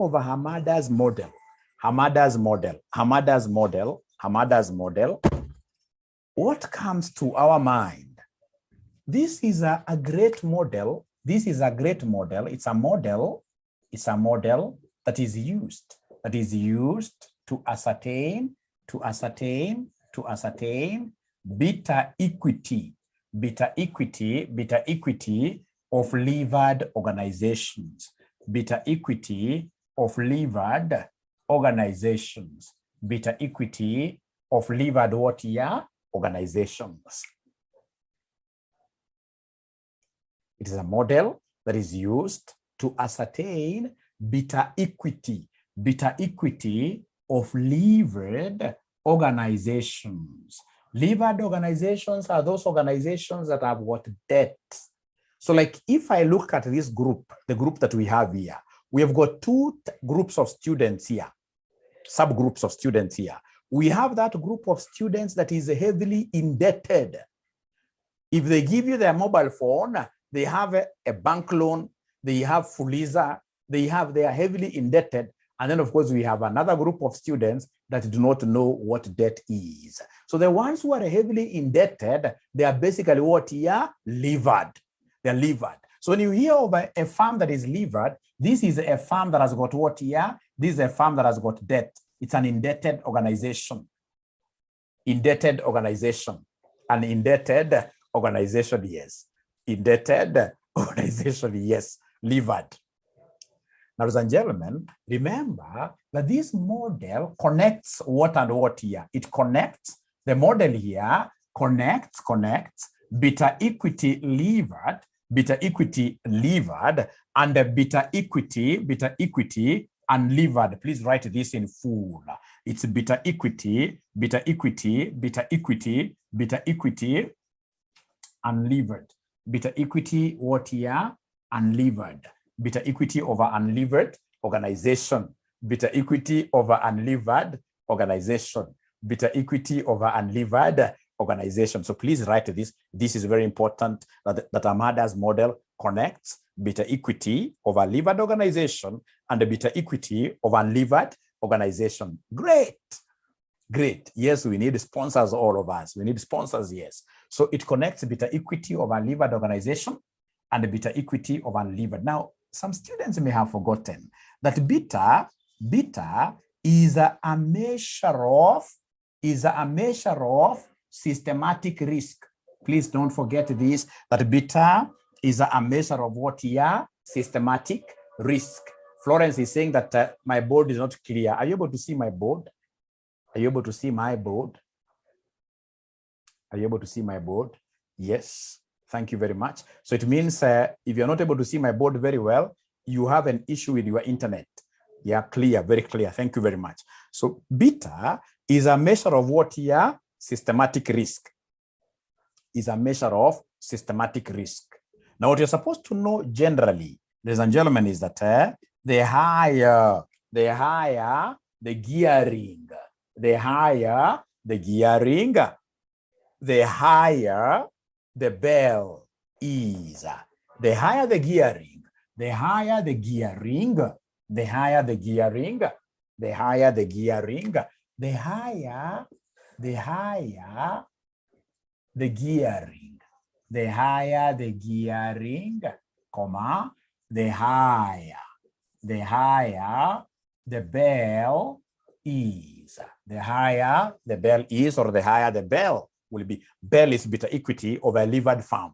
of Hamada's model, what comes to our mind? This is a great model. This is a great model. It's a model that is used to ascertain beta equity of levered organizations. Beta equity of levered organizations. Beta equity of levered what year? Organizations. It is a model that is used to ascertain beta equity of levered organizations. Levered organizations are those organizations that have got debt. So like if I look at this group, the group that we have here, we have got two groups of students here, subgroups of students here. We have that group of students that is heavily indebted. If they give you their mobile phone, they have a bank loan, they have Fuliza, they are heavily indebted. And then of course we have another group of students that do not know what debt is. So the ones who are heavily indebted, they are basically what here? Levered. They're levered. So when you hear of a firm that is levered, this is a firm that has got what here? This is a firm that has got debt. It's an indebted organization. Indebted organization. An indebted organization, yes. Indebted organization, yes. Levered. Now, ladies and gentlemen, remember that this model connects what and what here. It connects, the model here connects beta equity levered, and the beta equity unlevered. Please write this in full. It's beta equity, unlevered. Beta equity what here? Unlevered. Beta equity over unlevered organization. Beta equity over unlevered organization. Beta equity over unlevered organization. So please write this. This is very important that Hamada's model connects beta equity over levered organization and the beta equity over unlevered organization. Great. Great. Yes, we need sponsors, all of us. We need sponsors, yes. So it connects beta equity of unlevered organization and the beta equity of unlevered. Now, some students may have forgotten that beta is a measure of systematic risk. Please don't forget this, that beta is a measure of what here? Systematic risk. Florence is saying that my board is not clear. Are you able to see my board? Are you able to see my board? Are you able to see my board? Yes. Thank you very much. So it means if you're not able to see my board very well, you have an issue with your internet. Yeah, clear, very clear. Thank you very much. So beta is a measure of what here? Systematic risk. Is a measure of systematic risk. Now, what you're supposed to know generally, ladies and gentlemen, is that the higher the gearing, the higher the bell is. The higher the gearing, the higher the gearing, the higher the gearing, the higher the gearing, the higher the gearing, the higher the gearing, comma, the higher the bell is. The higher the bell is, or the higher the bell will be. Bell is beta equity of a levered firm.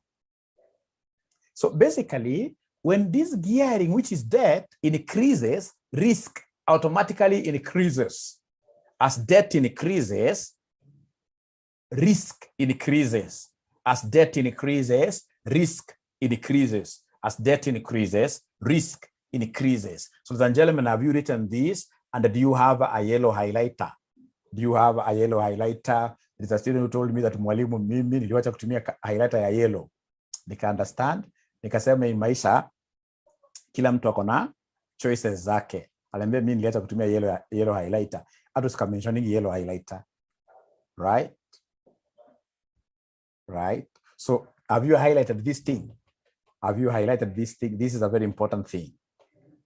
So basically, when this gearing, which is debt, increases, risk automatically increases. As debt increases, risk increases. As debt increases, risk increases. As debt increases, risk increases. So, ladies and gentlemen, have you written this? And do you have a yellow highlighter? Do you have a yellow highlighter? There's a student who told me that mwalimu mimi niliwacha kutumia highlighter ya yellow. Nika understand. Nikasema in maisha kila mtu akona choices zake. Aliambia mimi niliacha kutumia yellow highlighter. Hata sika mentioning yellow highlighter. Right? Right? So have you highlighted this thing? Have you highlighted this thing? This is a very important thing.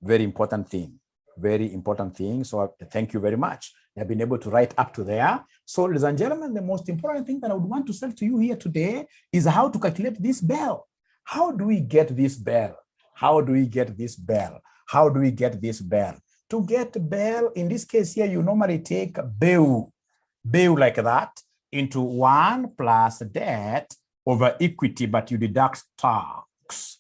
Very important thing. Very important thing. So thank you very much. They've been able to write up to there. So ladies and gentlemen, the most important thing that I would want to say to you here today is how to calculate this bell. How do we get this bell? How do we get this bell? How do we get this bell? To get bell, in this case here, you normally take bill like that into 1 plus debt over equity, but you deduct tax.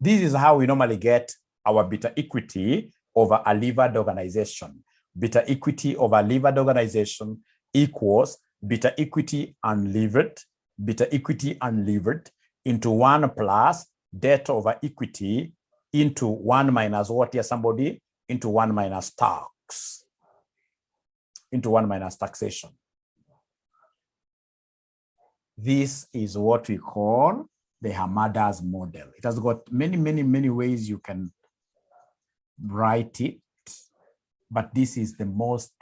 This is how we normally get our beta equity over a levered organization. Beta equity over levered organization equals beta equity unlevered into 1 plus debt over equity into 1 minus what here, somebody? Into 1 minus tax. Into 1 minus taxation. This is what we call the Hamada's model. It has got many ways you can write it, but this is the most,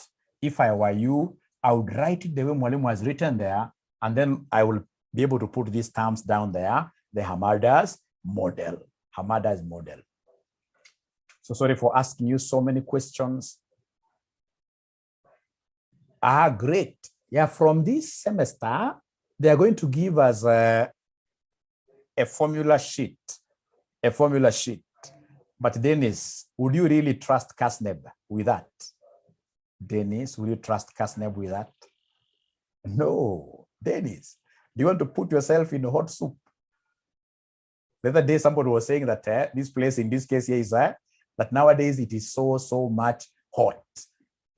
if I were you, I would write it the way Mwalimu has written there, and then I will be able to put these terms down there, the Hamada's model. Hamada's model. So sorry for asking you so many questions. Great. Yeah, from this semester, they are going to give us a formula sheet. But Dennis, would you really trust Kasneb with that? Dennis, will you trust Kasneb with that? No. Dennis, do you want to put yourself in hot soup? The other day, somebody was saying that this place in this case here is that nowadays it is so much hot.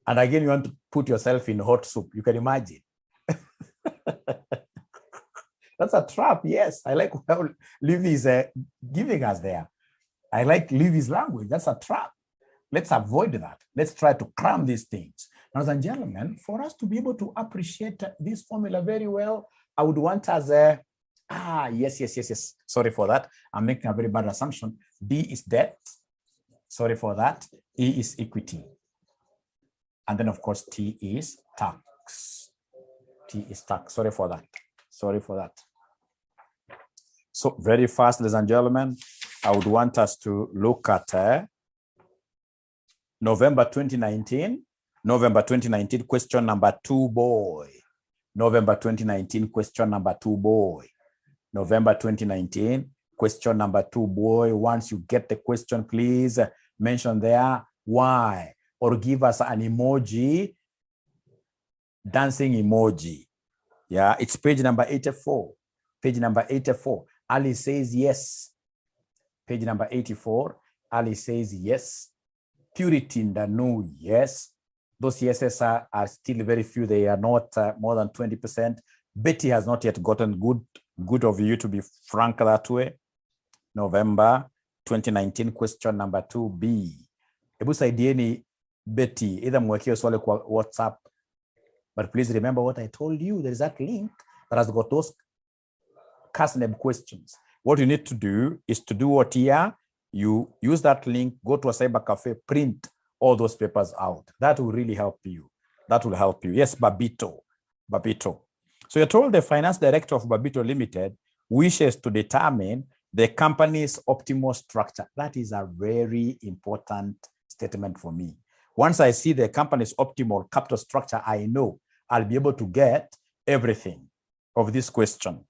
And again, you want to put yourself in hot soup. You can imagine. That's a trap. Yes, I like how Livy is giving us there. I like Livy's language. That's a trap. Let's avoid that. Let's try to cram these things. Ladies and gentlemen, for us to be able to appreciate this formula very well, I would want us yes. Sorry for that. I'm making a very bad assumption. D is debt. Sorry for that. E is equity. And then, of course, T is tax. T is tax. Sorry for that. So very fast, ladies and gentlemen, I would want us to look at November 2019, question number 2, boy. November 2019, question number 2, boy. November 2019, question number 2, boy. Once you get the question, please mention there why, or give us an emoji, dancing emoji. Yeah, it's page number 84. Page number 84. Ali says yes. Page number 84. Ali says yes. Purity Ndanu, yes. Those yeses are still very few. They are not more than 20%. Betty has not yet gotten good of you to be frank that way. November 2019, question number 2B. Ebu saidieni Betty, either mwekio swali kwa WhatsApp. But please remember what I told you. There is that link that has got those CASNEB questions. What you need to do is to do what here, you use that link, go to a cyber cafe, print all those papers out. That will really help you. That will help you. Yes, Babito. So you're told the finance director of Babito Limited wishes to determine the company's optimal structure. That is a very important statement for me. Once I see the company's optimal capital structure, I know I'll be able to get everything of this question.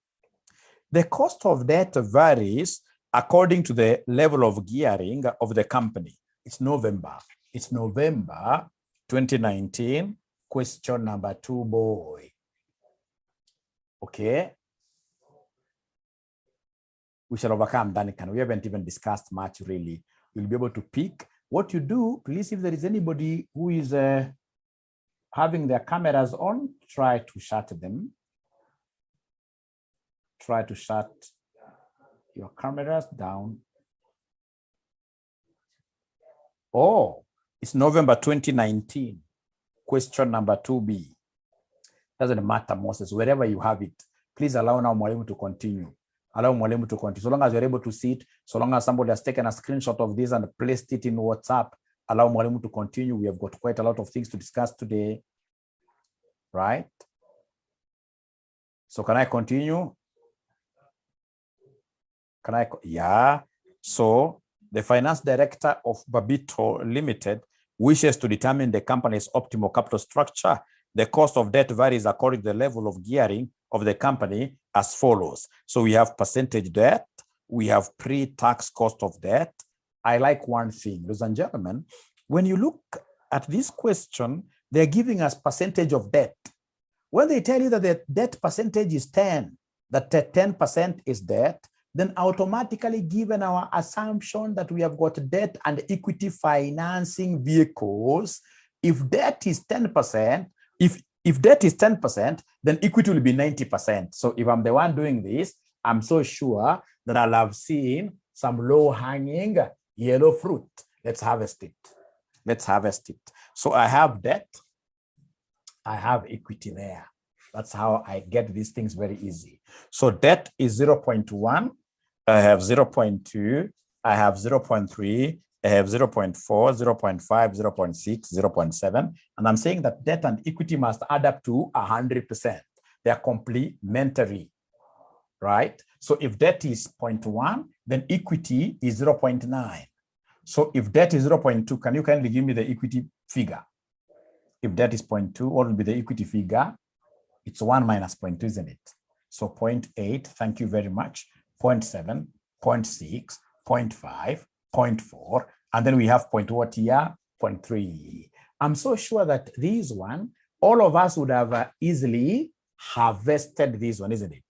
The cost of debt varies according to the level of gearing of the company. It's November 2019, question number 2, boy. Okay. We shall overcome Danican. We haven't even discussed much really. You'll be able to pick. What you do, please, if there is anybody who is having their cameras on, try to shut them. Try to shut your cameras down. Oh, it's November 2019, question number 2B. Doesn't matter, Moses, wherever you have it, please allow now Mwalimu to continue. Allow Mwalimu to continue. So long as you're able to see it, so long as somebody has taken a screenshot of this and placed it in WhatsApp, allow Mwalimu to continue. We have got quite a lot of things to discuss today, right? So can I continue? Yeah. So The finance director of Babito Limited wishes to determine the company's optimal capital structure. The cost of debt varies according to the level of gearing of the company as follows. So we have percentage debt, we have pre-tax cost of debt. I like one thing, ladies and gentlemen, when you look at this question, they're giving us percentage of debt. When they tell you that the debt percentage is 10, that 10% is debt, then automatically given our assumption that we have got debt and equity financing vehicles, if debt is 10%, if debt is 10%, then equity will be 90%. So if I'm the one doing this, I'm so sure that I'll have seen some low-hanging yellow fruit. Let's harvest it. Let's harvest it. So I have debt, I have equity there. That's how I get these things very easy. So debt is 0.1, I have 0.2, I have 0.3, I have 0.4, 0.5, 0.6, 0.7. And I'm saying that debt and equity must add up to 100%. They're complementary, right? So if debt is 0.1, then equity is 0.9. So if debt is 0.2, can you kindly give me the equity figure? If debt is 0.2, what will be the equity figure? It's 1 minus 0.2, isn't it? So 0.8, thank you very much. 0.7, 0.6, 0.5, 0.4, and then we have what here? 0.3. I'm so sure that this one, all of us would have easily harvested this one, isn't it?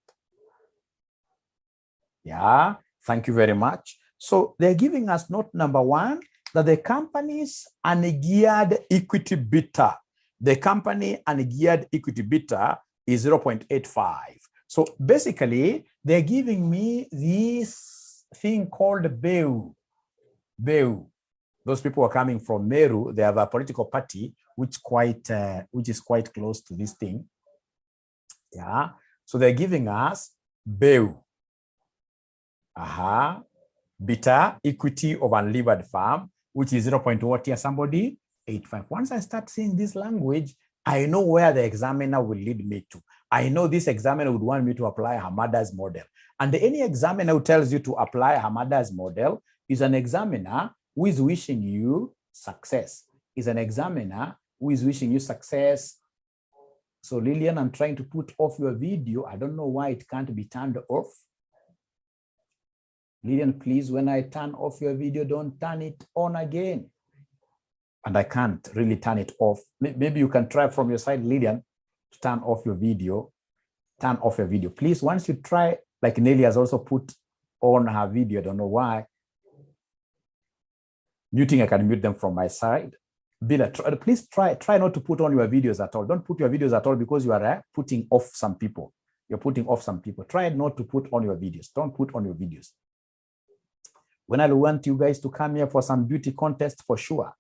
Yeah, thank you very much. So they're giving us note number 1, that the company's ungeared equity beta, the company ungeared equity beta is 0.85. So basically, they're giving me this thing called BEU. BEU. Those people are coming from Meru. They have a political party which is quite close to this thing. Yeah. So they're giving us BEU. Beta, equity of unlevered farm, which is 0.what here, somebody? 85. Once I start seeing this language, I know where the examiner will lead me to. I know this examiner would want me to apply Hamada's model. And any examiner who tells you to apply Hamada's model is an examiner who is wishing you success. Is an examiner who is wishing you success. So Lillian, I'm trying to put off your video. I don't know why it can't be turned off. Lillian, please, when I turn off your video, don't turn it on again. And I can't really turn it off. Maybe you can try from your side, Lillian, to turn off your video. Turn off your video. Please, once you try, like Nelly has also put on her video, I don't know why. Muting, I can mute them from my side. Bila, please try not to put on your videos at all. Don't put your videos at all because you are putting off some people. You're putting off some people. Try not to put on your videos. Don't put on your videos. When I want you guys to come here for some beauty contest, for sure,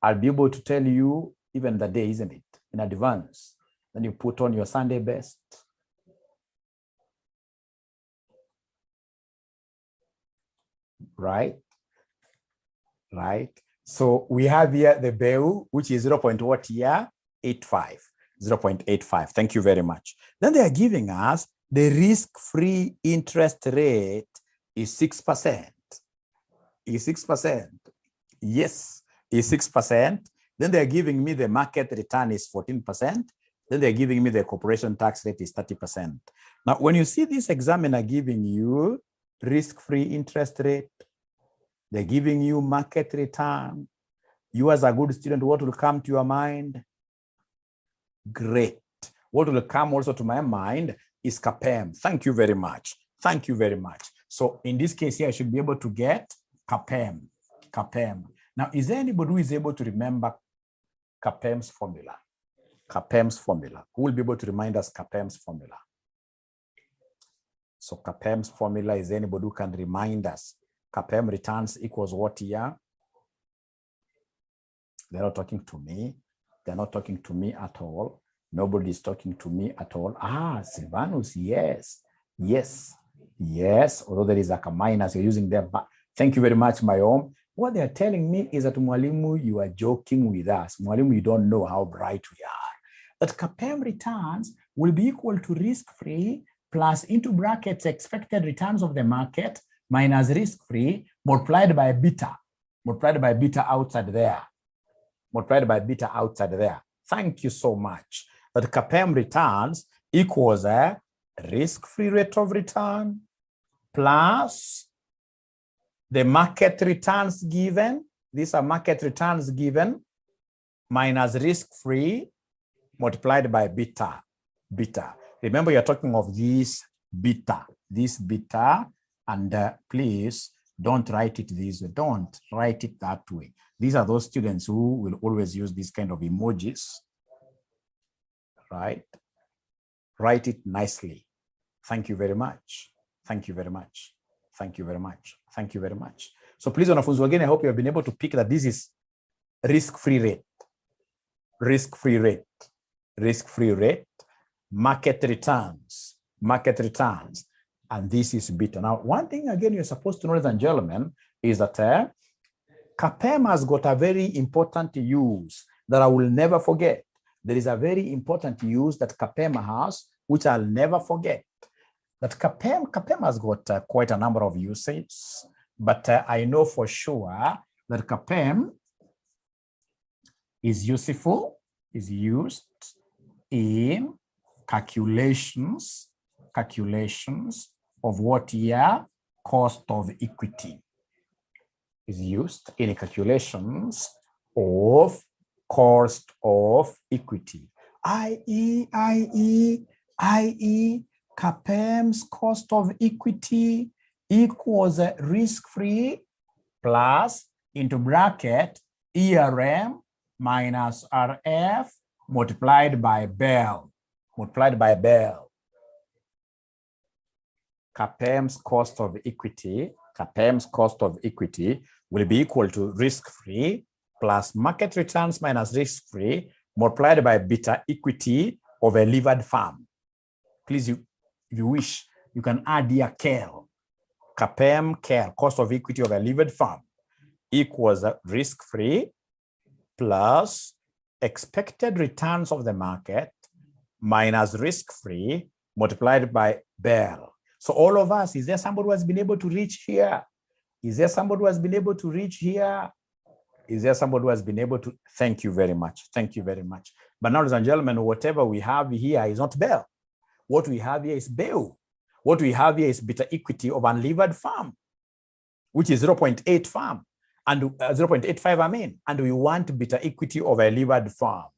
I'll be able to tell you even the day, isn't it, in advance. Then you put on your Sunday best. Right? Right? So we have here the BEU, which is 0.what here? 85. 0.85. Thank you very much. Then they are giving us the risk-free interest rate is 6%. Is 6%. Yes, is 6%. Then they're giving me the market return is 14%. Then they're giving me the corporation tax rate is 30%. Now, when you see this examiner giving you risk-free interest rate, they're giving you market return, you as a good student, what will come to your mind? Great. What will come also to my mind is CAPM. Thank you very much. Thank you very much. So in this case here, I should be able to get CAPM. CAPM. Now, is there anybody who is able to remember CAPM's formula? CAPM's formula. Who will be able to remind us CAPM's formula? So CAPM's formula, is there anybody who can remind us? CAPM returns equals what here? They're not talking to me. They're not talking to me at all. Nobody is talking to me at all. Silvanus, yes. Yes. Yes. Although there is like a minus, you're using there. But thank you very much, my own. What they're telling me is that, Mwalimu, you are joking with us. Mwalimu, you don't know how bright we are. That CAPM returns will be equal to risk-free plus into brackets expected returns of the market minus risk-free multiplied by beta outside there, multiplied by beta outside there. Thank you so much. That CPA returns equals a risk-free rate of return plus the market returns given. These are market returns given minus risk-free multiplied by beta. Remember, you're talking of this beta, and please don't write it this way. Don't write it that way. These are those students who will always use these kind of emojis, right? Write it nicely. Thank you very much. Thank you very much. Thank you very much. Thank you very much. So please, wanafunzi again, I hope you have been able to pick that this is risk-free rate, market returns, and this is beta. Now, one thing again you're supposed to know, ladies and gentlemen, is that CPA has got a very important use that I will never forget. There is a very important use that CPA has, which I'll never forget. That CPA has got quite a number of uses, but I know for sure that CPA is used in calculations of what year? Cost of equity. Is used in calculations of cost of equity, i.e. CPA's cost of equity equals risk-free plus into bracket ERM minus RF multiplied by Bell. CPA's cost of equity will be equal to risk-free plus market returns minus risk-free multiplied by beta equity of a levered firm. Please, if you wish, you can add here CAL. CPA, cost of equity of a levered firm equals risk-free plus expected returns of the market minus risk-free multiplied by Bell. So all of us, is there somebody who has been able to reach here? Thank you very much. But now, ladies and gentlemen, whatever we have here is not Bell. What we have here is Bell. What we have here is beta equity of unlevered firm, which is 0.8 firm and 0.85, and we want beta equity of a levered firm.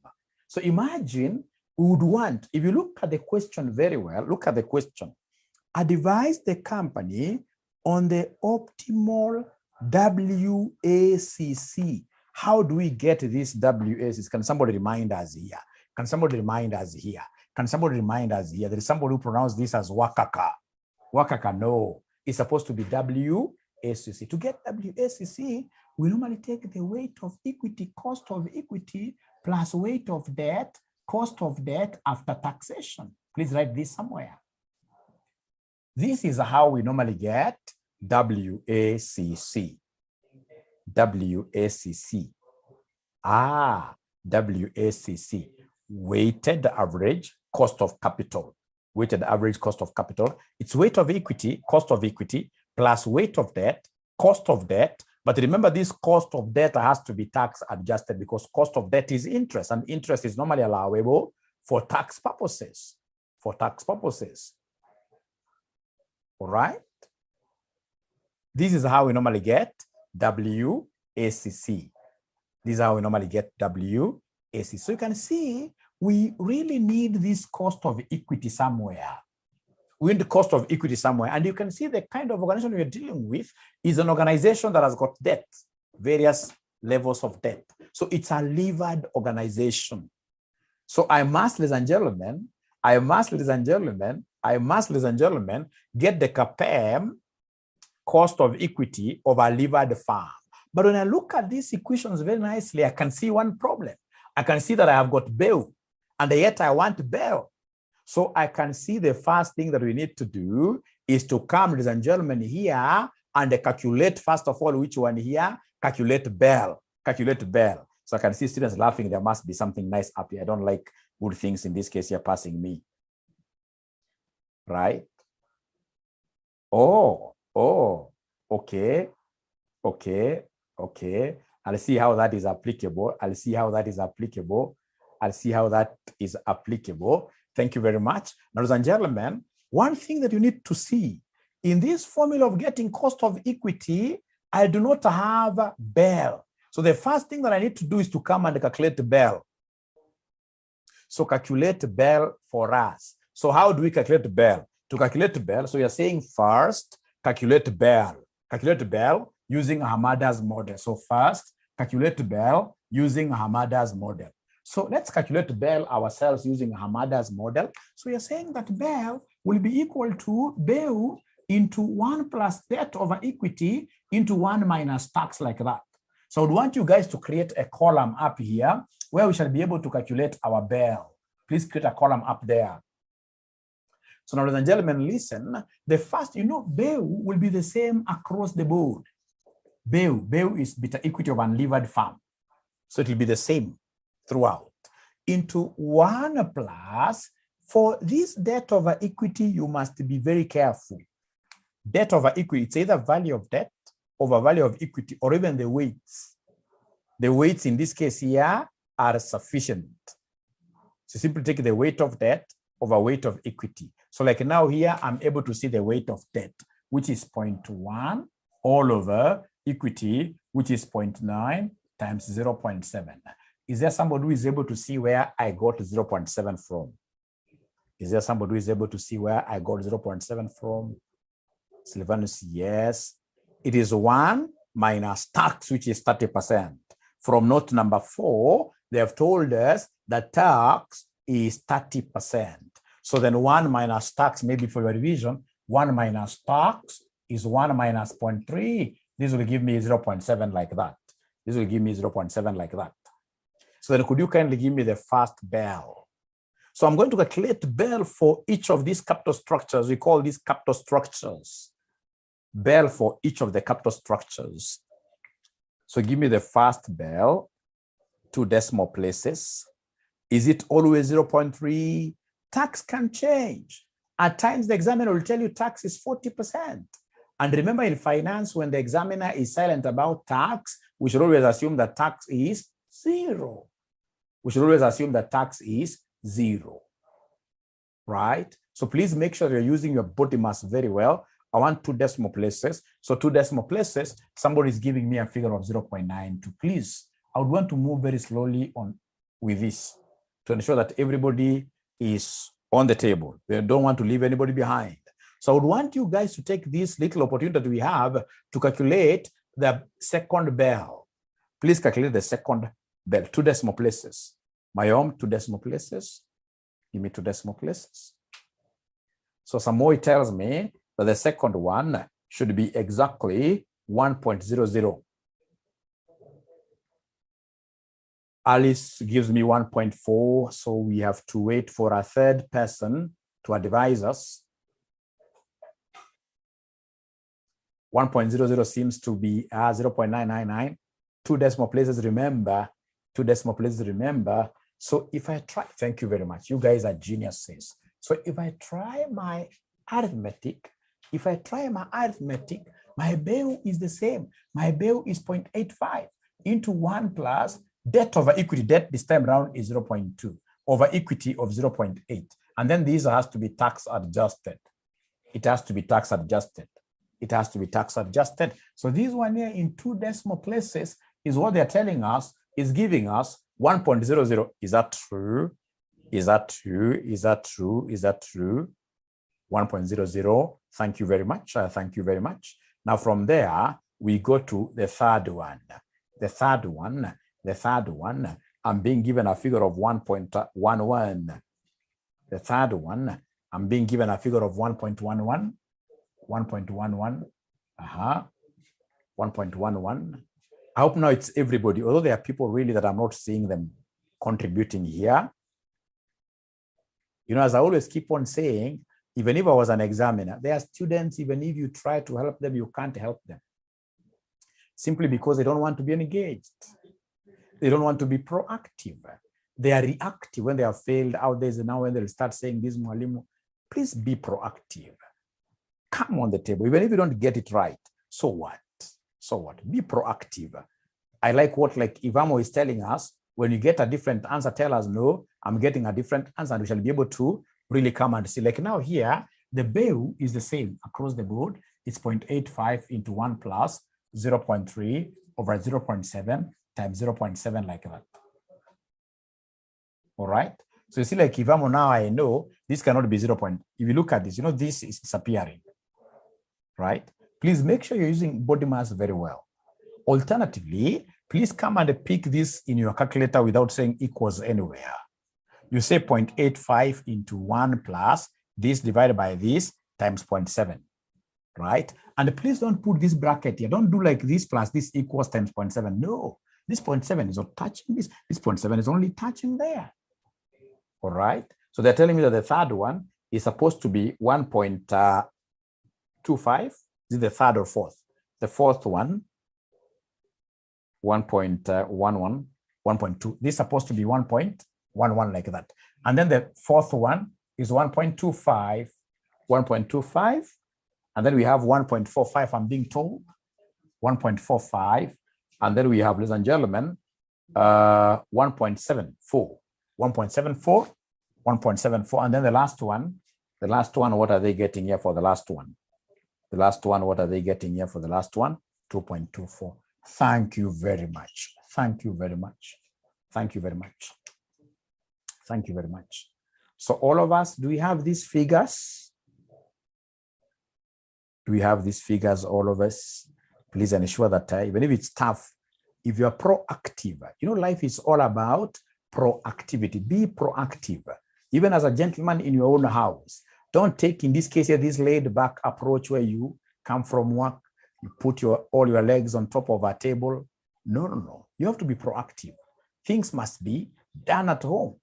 So imagine we would want, if you look at the question very well, advise the company on the optimal WACC. How do we get this WACC? Can somebody remind us here? There is somebody who pronounced this as Wakaka. No, it's supposed to be WACC. To get WACC, we normally take the weight of equity, cost of equity, plus weight of debt, cost of debt after taxation. Please write this somewhere. This is how we normally get WACC. WACC, weighted average cost of capital. It's weight of equity, cost of equity, plus weight of debt, cost of debt. But remember, this cost of debt has to be tax adjusted because cost of debt is interest, and interest is normally allowable for tax purposes. All right. This is how we normally get WACC. So you can see we really need this cost of equity somewhere. And you can see the kind of organization we're dealing with is an organization that has got debt, various levels of debt. So it's a levered organization. So I must, ladies and gentlemen, get the CPA cost of equity of a levered firm. But when I look at these equations very nicely, I can see one problem. I can see that I have got Bell, and yet I want Bell. So I can see the first thing that we need to do is to come, ladies and gentlemen, here and calculate, first of all, which one here? Calculate Bell. So I can see students laughing. There must be something nice up here. I don't like good things in this case. You're passing me. Right? Oh, okay. Okay, okay. I'll see how that is applicable. I'll see how that is applicable. I'll see how that is applicable. Thank you very much. Ladies and gentlemen, one thing that you need to see in this formula of getting cost of equity, I do not have BEL. So the first thing that I need to do is to come and calculate BEL. So calculate BEL for us. So how do we calculate BEL? To calculate BEL, so you're saying first, calculate BEL. Calculate BEL using Hamada's model. So first, calculate BEL using Hamada's model. So let's calculate BEL ourselves using Hamada's model. So you're saying that BEL will be equal to BEL into 1 plus debt over equity into 1 minus tax, like that. So I would want you guys to create a column up here where we shall be able to calculate our BEL. Please create a column up there. So now, ladies and gentlemen, listen. The first, BEL will be the same across the board. BEL is beta equity of unlevered farm. So it will be the same throughout. Into 1 plus, for this debt over equity, you must be very careful. Debt over equity, it's either value of debt over value of equity, or even the weights. The weights in this case here are sufficient. So simply take the weight of debt over weight of equity. So like now here, I'm able to see the weight of debt, which is 0.1 all over equity, which is 0.9 times 0.7. Is there somebody who is able to see where I got 0.7 from? Is there somebody who is able to see where I got 0.7 from? Sylvanus, yes. It is 1 minus tax, which is 30%. From note number 4, they have told us that tax is 30%. So then 1 minus tax, maybe for your revision, 1 minus tax is 1 minus 0.3. This will give me 0.7 like that. This will give me 0.7 like that. So then could you kindly give me the first BEL? So I'm going to calculate BEL for each of these capital structures. We call these capital structures. BEL for each of the capital structures. So give me the first BEL, 2 decimal places. Is it always 0.3? Tax can change. At times, the examiner will tell you tax is 40%. And remember, in finance, when the examiner is silent about tax, we should always assume that tax is 0. We should always assume that tax is 0, right? So please make sure you're using your body mass very well. I want 2 decimal places. So 2 decimal places, somebody is giving me a figure of 0.92. Please, I would want to move very slowly on with this to ensure that everybody is on the table. We don't want to leave anybody behind. So I would want you guys to take this little opportunity that we have to calculate the second BEL. Please calculate the second BEL, 2 decimal places. My own 2 decimal places. Give me 2 decimal places. So Samoy tells me that the second one should be exactly 1.00. Alice gives me 1.4, so we have to wait for a third person to advise us. 1.00 seems to be 0.999. 2 decimal places, remember. 2 decimal places, remember. So if I try, thank you very much. You guys are geniuses. So if I try my arithmetic, my BEL is the same. My BEL is 0.85 into 1 plus debt over equity. Debt this time around is 0.2 over equity of 0.8. And then this has to be tax adjusted. It has to be tax adjusted. It has to be tax adjusted. So this one here in 2 decimal places is what they're telling us, is giving us 1.00. Is that true? Is that true? Is that true? Is that true? 1.00. Thank you very much. Thank you very much. Now from there, we go to the third one. The third one, I'm being given a figure of 1.11. The third one, I'm being given a figure of 1.11. 1.11. 1.11. I hope now it's everybody, although there are people really that I'm not seeing them contributing here. As I always keep on saying, even if I was an examiner, there are students, even if you try to help them, you can't help them. Simply because they don't want to be engaged. They don't want to be proactive. They are reactive when they have failed out there. Now when they'll start saying this, Mwalimu, please be proactive. Come on the table. Even if you don't get it right, so what? So what? Be proactive. I like what like Ivamo is telling us. When you get a different answer, tell us, no, I'm getting a different answer, and we shall be able to really come and see. Like now here, the BEU is the same across the board. It's 0.85 into 1 plus 0.3 over 0.7 times 0.7 like that. All right. So you see, like Ivamo now, I know this cannot be 0. If you look at this, you know, this is disappearing, right? Please make sure you're using body mass very well. Alternatively, please come and pick this in your calculator without saying equals anywhere. You say 0.85 into 1 plus this divided by this times 0.7, right? And please don't put this bracket here. Don't do like this plus this equals times 0.7. No, this 0.7 is not touching this. This 0.7 is only touching there. All right. So they're telling me that the third one is supposed to be 1.25. This is the third or fourth. The fourth one, 1.11, 1.2. This is supposed to be 1.11 like that. And then the fourth one is 1.25, 1.25. And then we have 1.45, I'm being told, 1.45. And then we have, ladies and gentlemen, 1.74, 1.74, 1.74. And then the last one, what are they getting here for the last one? The last one, what are they getting here for the last one? 2.24. Thank you very much. Thank you very much. Thank you very much. Thank you very much. So all of us, do we have these figures? Do we have these figures, all of us? Please ensure that even if it's tough, if you're proactive, you know, life is all about proactivity. Be proactive. Even as a gentleman in your own house, don't take, in this case, this laid back approach where you come from work, you put all your legs on top of a table. No, no, no. You have to be proactive. Things must be done at home.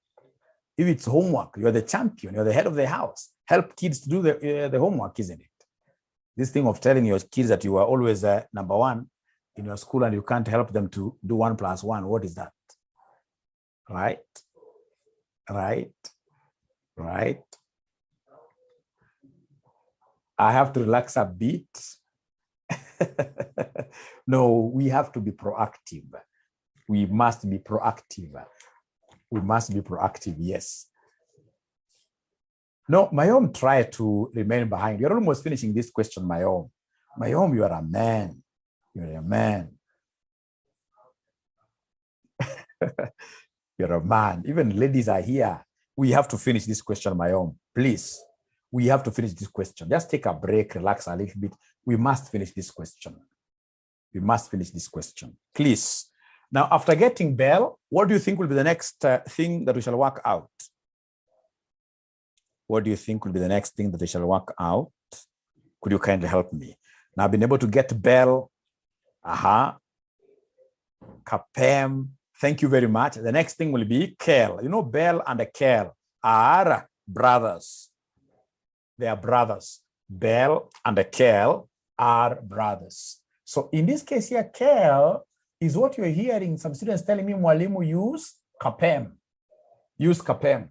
If it's homework, you're the champion, you're the head of the house. Help kids to do the homework, isn't it? This thing of telling your kids that you are always number one in your school and you can't help them to do 1 + 1, what is that? Right? Right? Right? I have to relax a bit. No, we have to be proactive. We must be proactive. We must be proactive, yes. No, Mayom, try to remain behind. You're almost finishing this question, Mayom. Mayom, you are a man. You're a man. You're a man. Even ladies are here. We have to finish this question, Mayom. Please. We have to finish this question. Just take a break, relax a little bit. We must finish this question. We must finish this question. Please. Now, after getting Bell, what do you think will be the next thing that we shall work out? What do you think will be the next thing that we shall work out? Could you kindly help me? Now, I've been able to get Bell. CPA. Thank you very much. The next thing will be Kel. You know, Bell and Kel are brothers. They are brothers. Bell and Kel are brothers. So in this case here, Kel is what you're hearing some students telling me, Mwalimu, use CPA. Use CPA.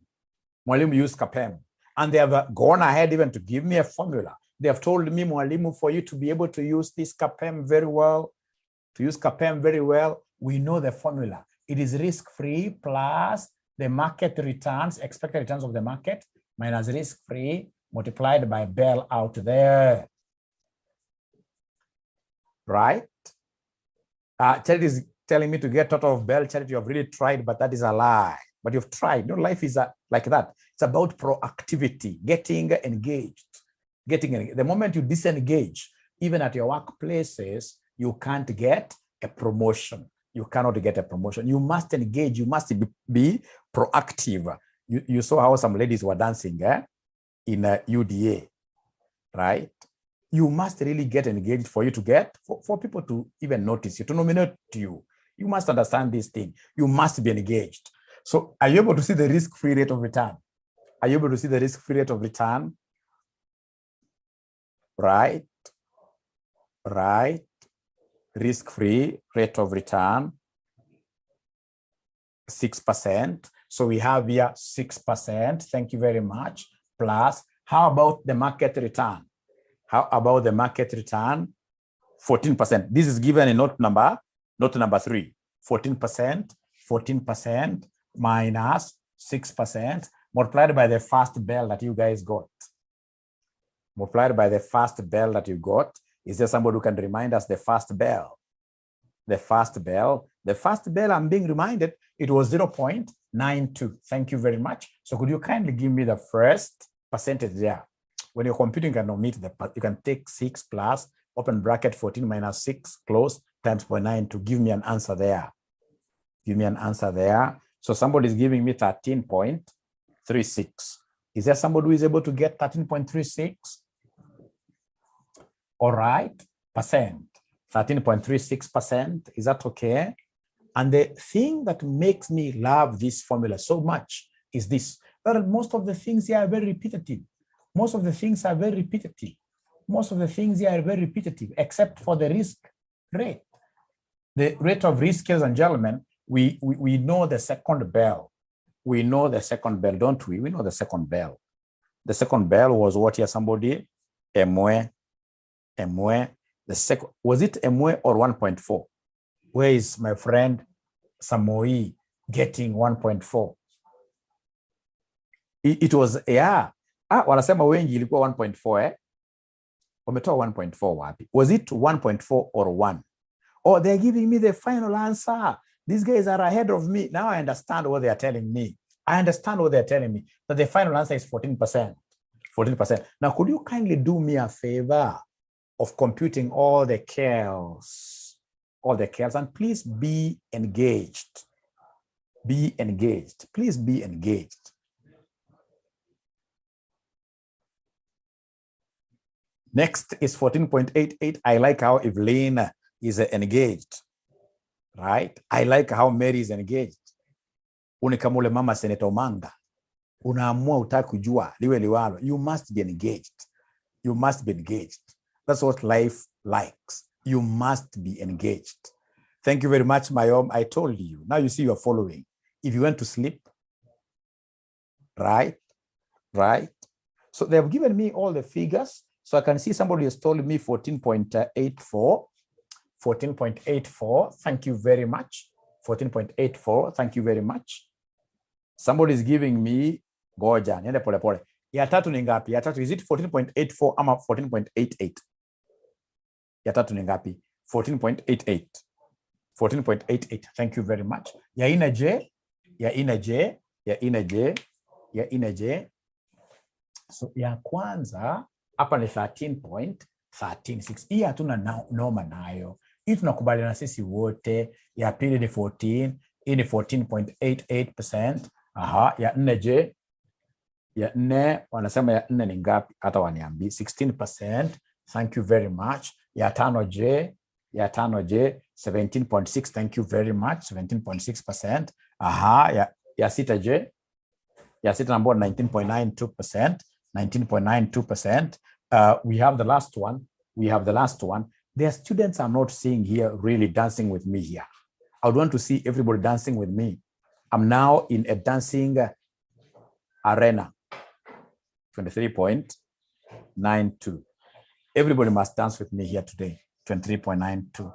Mwalimu, use CPA. And they have gone ahead even to give me a formula. They have told me, Mwalimu, for you to be able to use this CPA very well, we know the formula. It is risk-free plus the market returns, expected returns of the market, minus risk-free multiplied by Bell out there. Right? Charity is telling me to get out of Bell. Charity, you have really tried, but that is a lie. But you've tried. No, life is like that. It's about proactivity, getting engaged. The moment you disengage, even at your workplaces, you can't get a promotion. You cannot get a promotion. You must engage. You must be proactive. You saw how some ladies were dancing in UDA, right? You must really get engaged for you to get, for people to even notice you, to nominate you. You must understand this thing. You must be engaged. So are you able to see the risk-free rate of return? Are you able to see the risk-free rate of return? Right? Right. Risk-free rate of return, 6%. So we have here 6%. Thank you very much. Plus, how about the market return? How about the market return? 14%. This is given in note number 3. 14% minus 6% multiplied by the first bell that you guys got. Multiplied by the first bell that you got. Is there somebody who can remind us the first bell? The first bell, I'm being reminded, it was 0.92. Thank you very much. So could you kindly give me the first percentage there? When you're computing, you can omit you can take 6 plus, open bracket, 14 minus 6, close, times 0.9 to give me an answer there. Give me an answer there. So somebody is giving me 13.36. Is there somebody who is able to get 13.36? All right, percent. 13.36%. Is that okay? And the thing that makes me love this formula so much is this. Well, most of the things here are very repetitive. Most of the things are very repetitive. Most of the things here are very repetitive, except for the risk rate. The rate of risk, ladies and gentlemen, we know the second bell. We know the second bell, don't we? We know the second bell. The second bell was what here, somebody? MW. The second, was it MW or 1.4? Where is my friend Samoi getting 1.4? It was, yeah. Wanasema wengi ilikuwa 1.4, Wametoa 1.4 wapi? Was it 1.4 or 1? Oh, they're giving me the final answer. These guys are ahead of me. Now I understand what they are telling me. I understand what they're telling me. That the final answer is 14%. 14%. Now, could you kindly do me a favor of computing all the KELs, and please be engaged. Be engaged. Please be engaged. Next is 14.88. I like how Evelyn is engaged, right? I like how Mary is engaged. Unikamule mama Senator Manga. Unaamua utaki kujua liwe liwalo. You must be engaged. You must be engaged. That's what life likes. You must be engaged. Thank you very much, Mayom. I told you. Now you see you're following. If you went to sleep, right? So they've given me all the figures. So I can see somebody has told me 14.84. 14.84. Thank you very much. 14.84. Thank you very much. Somebody is giving me goja. Niende pole pole. Ya tatu ni ngapi? Ya tatu, is it 14.84 ama 14.88? Ya tatu ni ngapi? 14.88. 14.88. Thank you very much. Ya ina J. So ya kwanza hapa ni 13.136. Hii hatuna noma nayo. Hii tunakubaliana sisi wote. Ya pili ni 14. Hii ni 14.88%. Aha, ya nne J. Ya nne, wanasema ya nne ni ngapi? Hata waniambi. 16%. Thank you very much. Ya tano J. 17.6. Thank you very much. 17.6%. Aha, ya sita J. Ya sita number 19.92%. 19.92%. We have the last one. There are students I'm not seeing here really dancing with me here. I would want to see everybody dancing with me. I'm now in a dancing arena. 23.92. Everybody must dance with me here today. 23.92.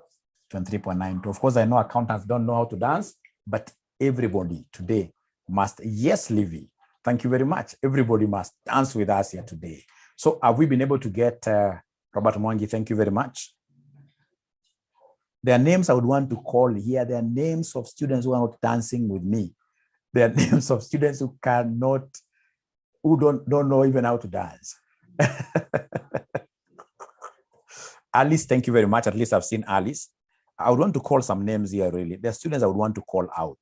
23.92. Of course, I know accountants don't know how to dance, but everybody today must. Yes, Livy. Thank you very much. Everybody must dance with us here today. So have we been able to get Robert Mwangi? Thank you very much. There are names I would want to call here. There are names of students who are not dancing with me. There are names of students who don't know even how to dance. Alice, thank you very much. At least I've seen Alice. I would want to call some names here, really. There are students I would want to call out.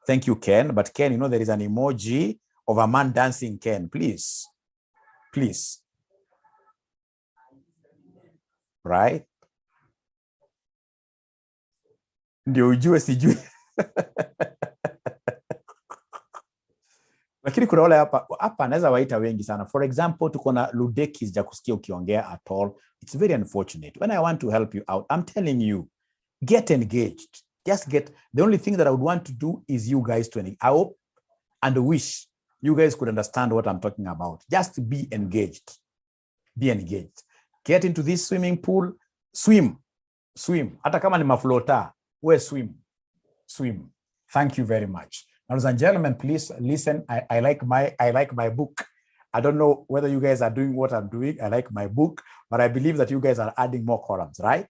Thank you, Ken. But Ken, you know, there is an emoji of a man dancing, Ken. Please. Right? Ndio ujue sijui. Lakini kuna wale hapa naweza waita wengi sana. For example, tuko na Ludeki sijakusikia ukiongea at all. It's very unfortunate. When I want to help you out, I'm telling you, get engaged. Just get. The only thing that I would want to do is you guys to engage. I hope and wish you guys could understand what I'm talking about. Just be engaged. Be engaged. Get into this swimming pool, swim. Swim. Hata kama ni maflota, we swim. Swim. Thank you very much. Ladies and gentlemen, please listen. I like my book. I don't know whether you guys are doing what I'm doing. I like my book, but I believe that you guys are adding more columns, right?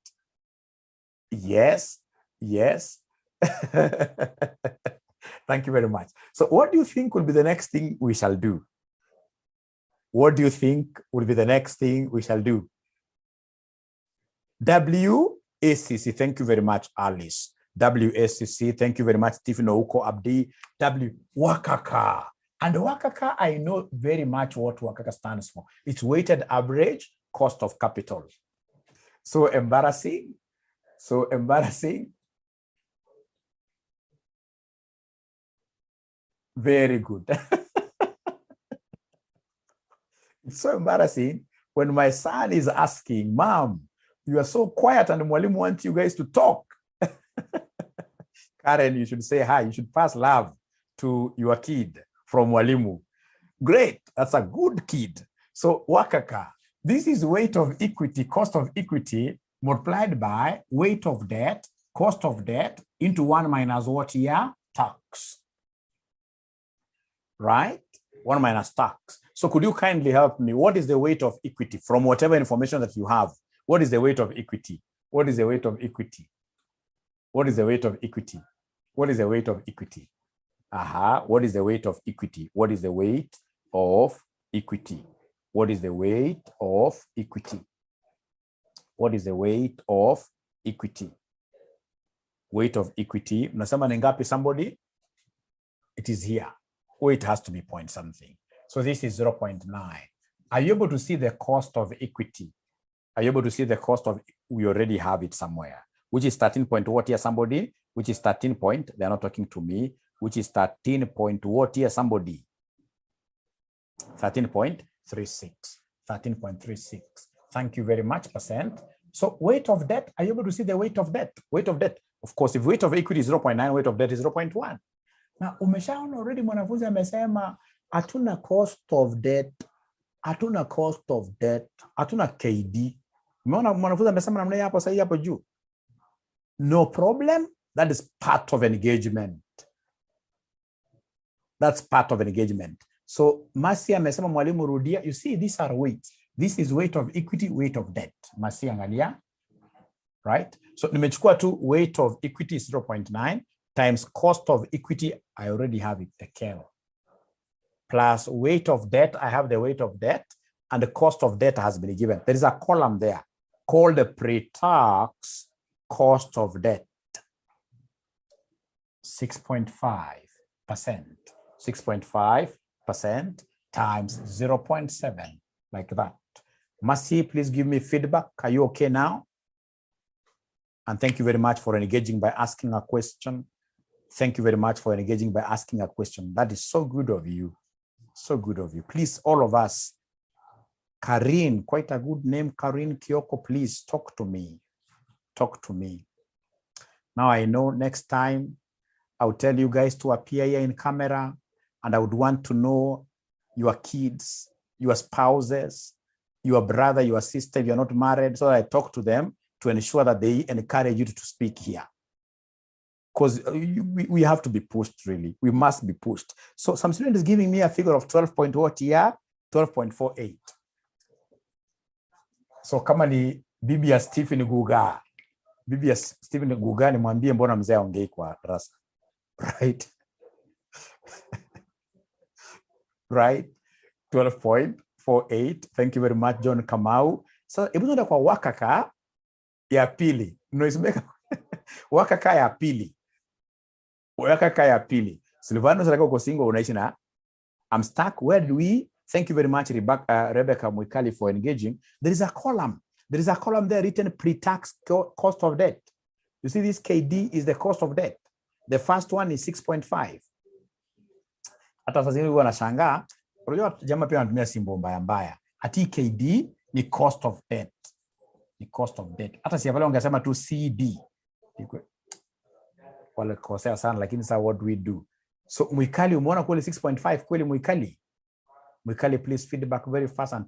Yes. Yes. Thank you very much. So what do you think will be the next thing we shall do? What do you think will be the next thing we shall do? WACC, thank you very much, Alice. WACC, thank you very much, Stephen Ouko Abdi. Wakaka. And Wakaka, I know very much what Wakaka stands for. It's weighted average cost of capital. So embarrassing. So embarrassing. Very good. It's so embarrassing when my son is asking, Mom, you are so quiet and Mwalimu wants you guys to talk. Karen, you should say hi. You should pass love to your kid from Mwalimu. Great. That's a good kid. So Wakaka, this is weight of equity, cost of equity multiplied by weight of debt, cost of debt into 1 minus what here? Tax. Right? 1 minus tax. So could you kindly help me? What is the weight of equity from whatever information that you have? What is the weight of equity? What is the weight of equity? What is the weight of equity? What is the weight of equity? What is the weight of equity? What is the weight of equity? What is the weight of equity? What is the weight of equity? Weight of equity. Mnasema ni ngapi somebody? It is here. Or it has to be point something. So this is 0.9. Are you able to see the cost of equity? Are you able to see the cost of, we already have it somewhere, which is 13 point what here somebody, which is 13 point, they're not talking to me, which is 13 point what here somebody, 13.36, 13.36. Thank you very much, percent. So weight of debt, are you able to see the weight of debt? Weight of debt, of course, if weight of equity is 0.9, weight of debt is 0.1. Now, umeshaona already mwanafunzi amesema hatuna cost of debt, hatuna cost of debt, hatuna KD. Umeona mwanafunzi amesema namna hapo sasa hapo juu. No problem, that is part of engagement. That's part of engagement. So Masi amesema mwalimu rudia, you see these are weights. This is weight of equity, weight of debt. Masi angalia. Right? So nimechukua tu weight of equity is 0.9 times cost of equity, I already have it, the K. Plus weight of debt, I have the weight of debt, and the cost of debt has been given. There is a column there called the pre-tax cost of debt. 6.5%. 6.5% times 0.7, like that. Masi, please give me feedback. Are you okay now? And thank you very much for engaging by asking a question. Thank you very much for engaging by asking a question. That is so good of you. So good of you. Please, all of us. Karin, quite a good name. Karin Kyoko, please talk to me. Talk to me. Now I know next time I'll tell you guys to appear here in camera, and I would want to know your kids, your spouses, your brother, your sister, if you're not married, so that I talk to them to ensure that they encourage you to speak here. Because we have to be pushed, really. We must be pushed. So some student is giving me a figure of 12.48. So kama ni bibi ya Stephen Guga. Bibi ya Stephen Guga ni mwambie mbona mzee aongei kwa darasa. Right? Right? 12.48. Thank you very much, John Kamau. So hebu tuende kwa Wakaka ya pili. Noismeka Wakaka ya pili. Wakaka ya pili. Silvano Sarako Kosingo unaishi na I'm stuck. Where do we? Thank you very much, Rebecca Mwikali, for engaging. There is a column. There is a column there written pre-tax cost of debt. You see, this KD is the cost of debt. The first one is 6.5. Hata sasa hivi wanashangaa, unajua jamaa pia wanatumia simbo mbaya mbaya. Ati KD ni cost of debt. Ni cost of debt. Hata si pale wangesema tu CD. Wale kosea sana, lakini sasa what do we do? So Mwikali, umeona kweli 6.5 kweli Mwikali? Mwikali, please feedback very fast, and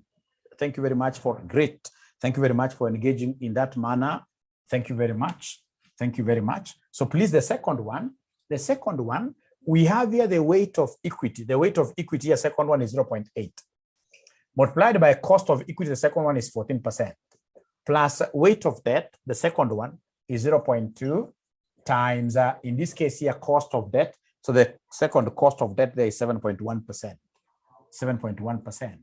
thank you very much for great. Thank you very much for engaging in that manner. Thank you very much. Thank you very much. So please, the second one, we have here the weight of equity. The weight of equity, the second one is 0.8. Multiplied by cost of equity, the second one is 14%. Plus weight of debt, the second one is 0.2 times, in this case here, cost of debt. So the second cost of debt there is 7.1%. 7.1%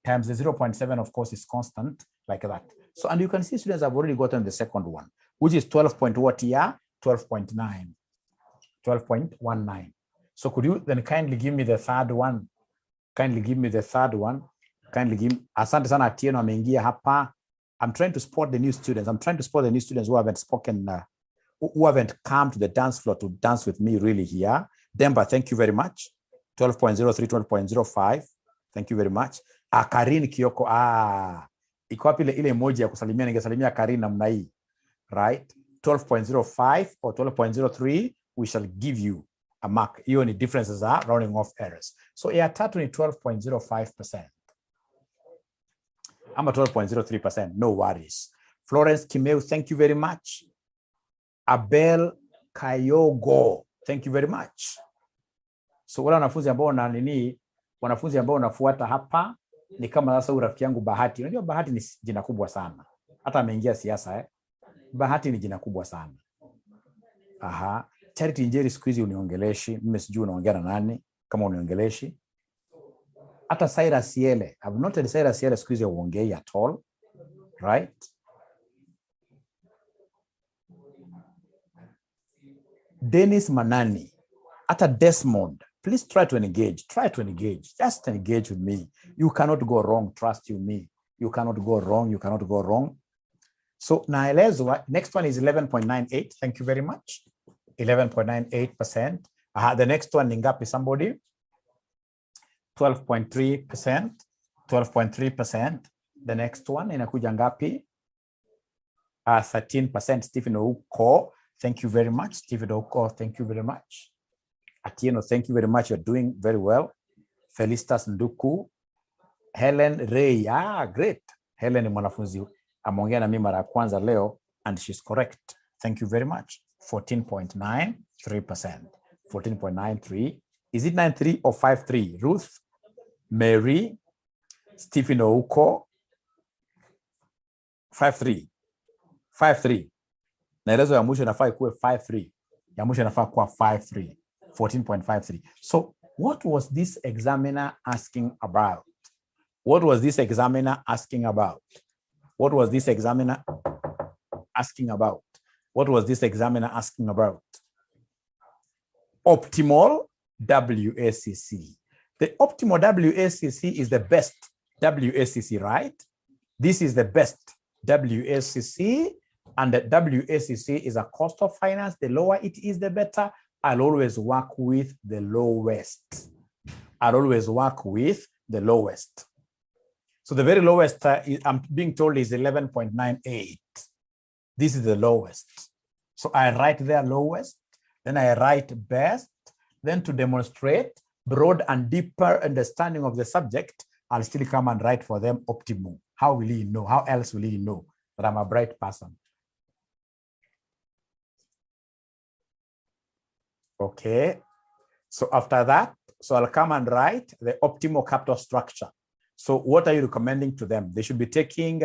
times the 0.7, of course, is constant, like that. So, and you can see students have already gotten the second one, which is 12.19. 12.19. So could you then kindly give me the third one? Kindly give me the third one. Kindly give me, asante sana Atieno ameingia hapa. I'm trying to spot the new students. I'm trying to spot the new students who haven't spoken, who haven't come to the dance floor to dance with me really here. Demba, thank you very much. 12.03, 12.05. Thank you very much. Karin Kioko, iko wapi ile emoji ya kusalimia, ningesalimia Karin namna hii. Right? 12.05 or 12.03, we shall give you a mark. Hiyo ni differences are rounding off errors. So ya tatu ni 12.05%. I'm at 12.03%, no worries. Florence Kimeu, thank you very much. Abel Kayogo, thank you very much. So wala wanafunzi ambao na nini, wanafunzi ambao unafuata hapa ni kama sasa urafiki yangu Bahati. Unajua Bahati ni jina kubwa sana. Hata ameingia siasa Bahati ni jina kubwa sana. Charity Njeri siku hizi uniongeleshi, mimi sijui unaongea na nani kama uniongeleshi. Hata Cyrus Yele, I've noted Cyrus Yele siku hizi uongei at all, right? Dennis Manani, hata Desmond, please try to engage, just engage with me. You cannot go wrong, trust you me. You cannot go wrong. So naelezwa, next one is 11.98. Thank you very much. 11.98%. The next one ni ngapi somebody? 12.3%. 12.3%. The next one inakuja ngapi? 13%. Stephen Ouko. Thank you very much. Stephen Ouko, thank you very much. Atieno, thank you very much. You're doing very well. Felicitas Nduku. Helen Ray. Great. Helen ni mwanafunzi ameongea na mimi mara ya kwanza leo, and she's correct. Thank you very much. 14.93%. 14.93. Is it 93 or 53? Ruth, Mary, Stephen Ouko. 53. 53. Naelezo ya mwisho inafaa ikuwe 53. Ya mwisho inafaa kuwa 53. 14.53. So what was this examiner asking about? What was this examiner asking about? What was this examiner asking about? What was this examiner asking about? Optimal WACC. The optimal WACC is the best WACC, right? This is the best WACC, and the WACC is a cost of finance. The lower it is, the better. I'll always work with the lowest. So the very lowest, I'm being told, is 11.98. This is the lowest. So I write there lowest, then I write best, then to demonstrate broad and deeper understanding of the subject, I'll still come and write for them optimal. How will he know? How else will he know that I'm a bright person? Okay. So after that, so I'll come and write the optimal capital structure. So what are you recommending to them? They should be taking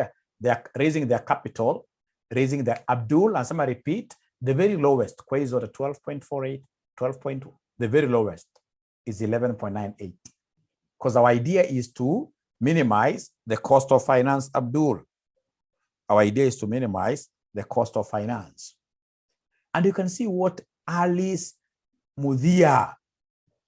raising their capital, raising their Abdul, and somebody repeat, the very lowest, quasi order 12.48, 12. The very lowest is 11.98. Because our idea is to minimize the cost of finance, Abdul. Our idea is to minimize the cost of finance. And you can see what Alice Mudia,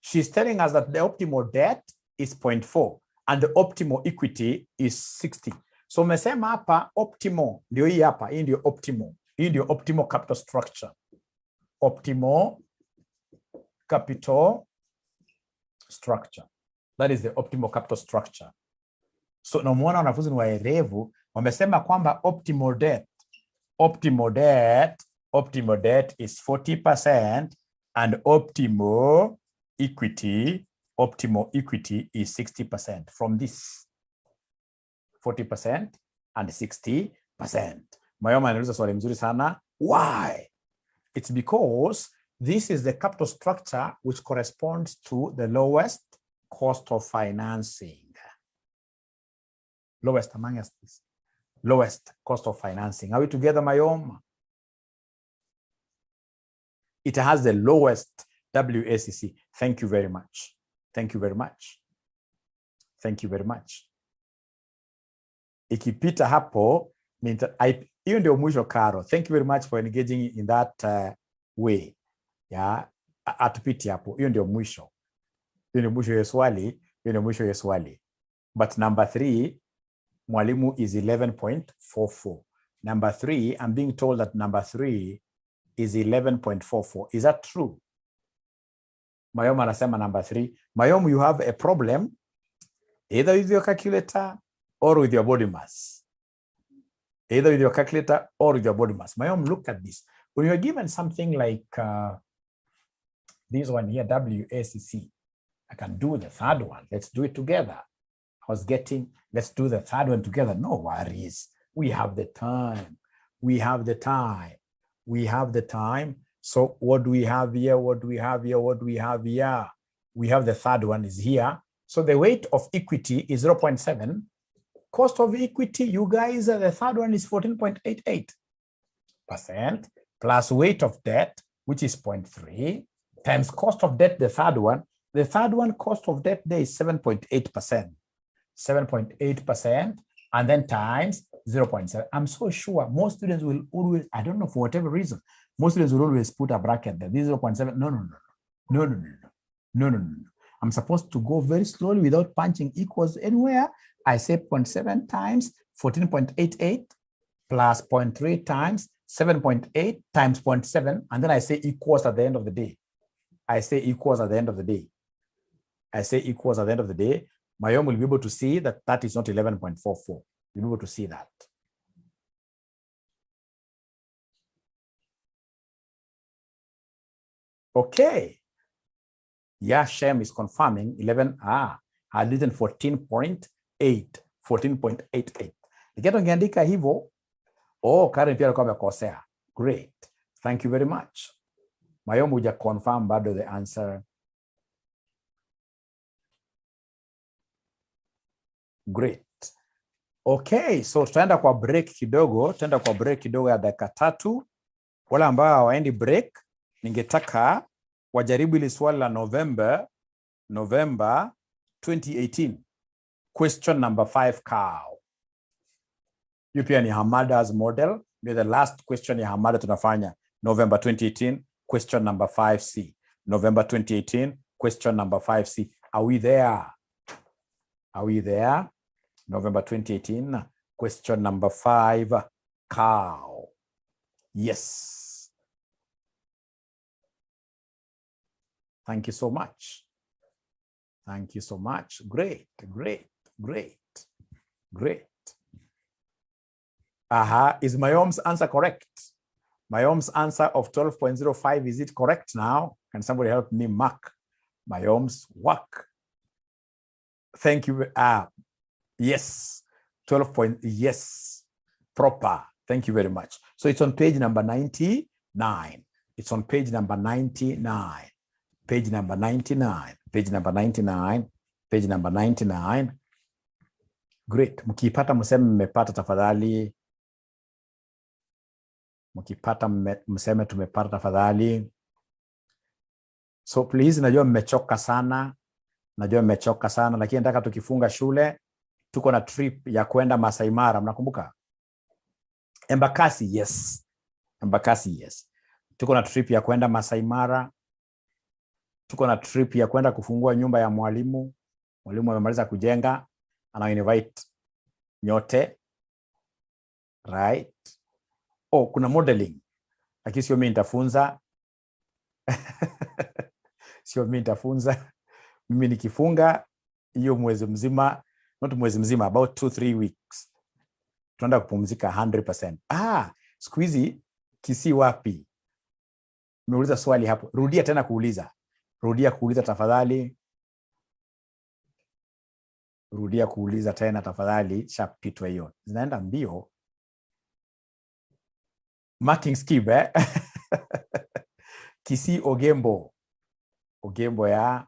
she's telling us that the optimal debt is 0.4 and the optimal equity is 60. So umesema hapa optimal ndio hii hapa, hii ndio optimal. Hii ndio optimal capital structure. Optimal capital structure. That is the optimal capital structure. So na muona wanafunzi ni waerevu, wamesema kwamba optimal debt is 40% and optimal equity is 60% from this 40% and 60%. Mayoma anauliza swali mzuri sana. Why? It's because this is the capital structure which corresponds to the lowest cost of financing. Lowest among us, lowest cost of financing. Are we together, Mayoma? It has the lowest WACC. Thank you very much. Thank you very much. Thank you very much. Ikipita hapo, hiyo ndio mwisho Karo. Thank you very much for engaging in that way. Yeah, atupiti hapo. Hiyo ndio mwisho. Hiyo ndio mwisho ya swali. Hiyo ndio mwisho ya swali. But number 3, mwalimu is 11.44. Number 3, I'm being told that number 3 is 11.44. Is that true? Mayom anasema number 3. Mayom, you have a problem either with your calculator or with your body mass. Either with your calculator or with your body mass. Mayom, look at this. When you're given something like this one here, WACC, I can do the third one. Let's do it together. Let's do the third one together. No worries. We have the time. We have the time. We have the time. So what do we have here? What do we have here? What do we have here? We have the third one is here. So the weight of equity is 0.7. Cost of equity, you guys, the third one is 14.88%, plus weight of debt, which is 0.3, times cost of debt, the third one. The third one, cost of debt there is 7.8%. 7.8%, and then times 0.7. I'm so sure most students will always, I don't know, for whatever reason, most students will always put a bracket there. This is 0.7. No. I'm supposed to go very slowly without punching equals anywhere. I say 0.7 times 14.88 plus 0.3 times 7.8 times 0.7, and then I say equals at the end of the day. I say equals at the end of the day. Mayom will be able to see that that is not 11.44. You'll be able to see that. Okay. Yeah, Shem is confirming 11. Had written 14.8. 14.88. Nikiwa ungeandika hivyo, Karen pia alikuwa amekosea. Great. Thank you very much. Mayom huja confirm bado the answer. Great. Okay, so tutaenda kwa break kidogo, ya dakika 3. Wale ambao hawaendi break, ningetaka wajaribu ile swali la November 2018. Question number 5 cow. You pia ni Hamada's model. The last question ya Hamada tunafanya November 2018, question number 5C. November 2018, question number 5C. Are we there? November 2018, question number 5, cow. Yes. Thank you so much. Great. Is Mayom's answer correct? Mayom's answer of 12.05, is it correct now? Can somebody help me mark Mayom's work? Thank you. Yes. 12 point. Yes. Proper. Thank you very much. So it's on page number 99. It's on page number 99. Page number 99. Page number 99. Page number 99. Great. Mkipata mseme mmepata tafadhali. Mkipata mseme tumepata tafadhali. So please, najua mmechoka sana. Lakini nataka tukifunga shule tuko na trip ya kwenda Masai Mara, mnakumbuka? Embakasi, yes. Tuko na trip ya kwenda Masai Mara. Tuko na trip ya kwenda kufungua nyumba ya mwalimu. Mwalimu amemaliza kujenga, ana invite nyote. Right? Kuna modeling. Lakini sio mimi nitafunza. Mimi nikifunga hiyo mwezi mzima, not mwezi mzima, about 2-3 weeks. Tunaenda kupumzika 100%. Siku hizi Kisii wapi? Nimeuliza swali hapo. Rudia tena kuuliza. Tafadhali. Rudia kuuliza tena tafadhali, shapitwa hiyo. Zinaenda mbio. Marking scheme, eh? Kisi Ogembo. Ogembo ya.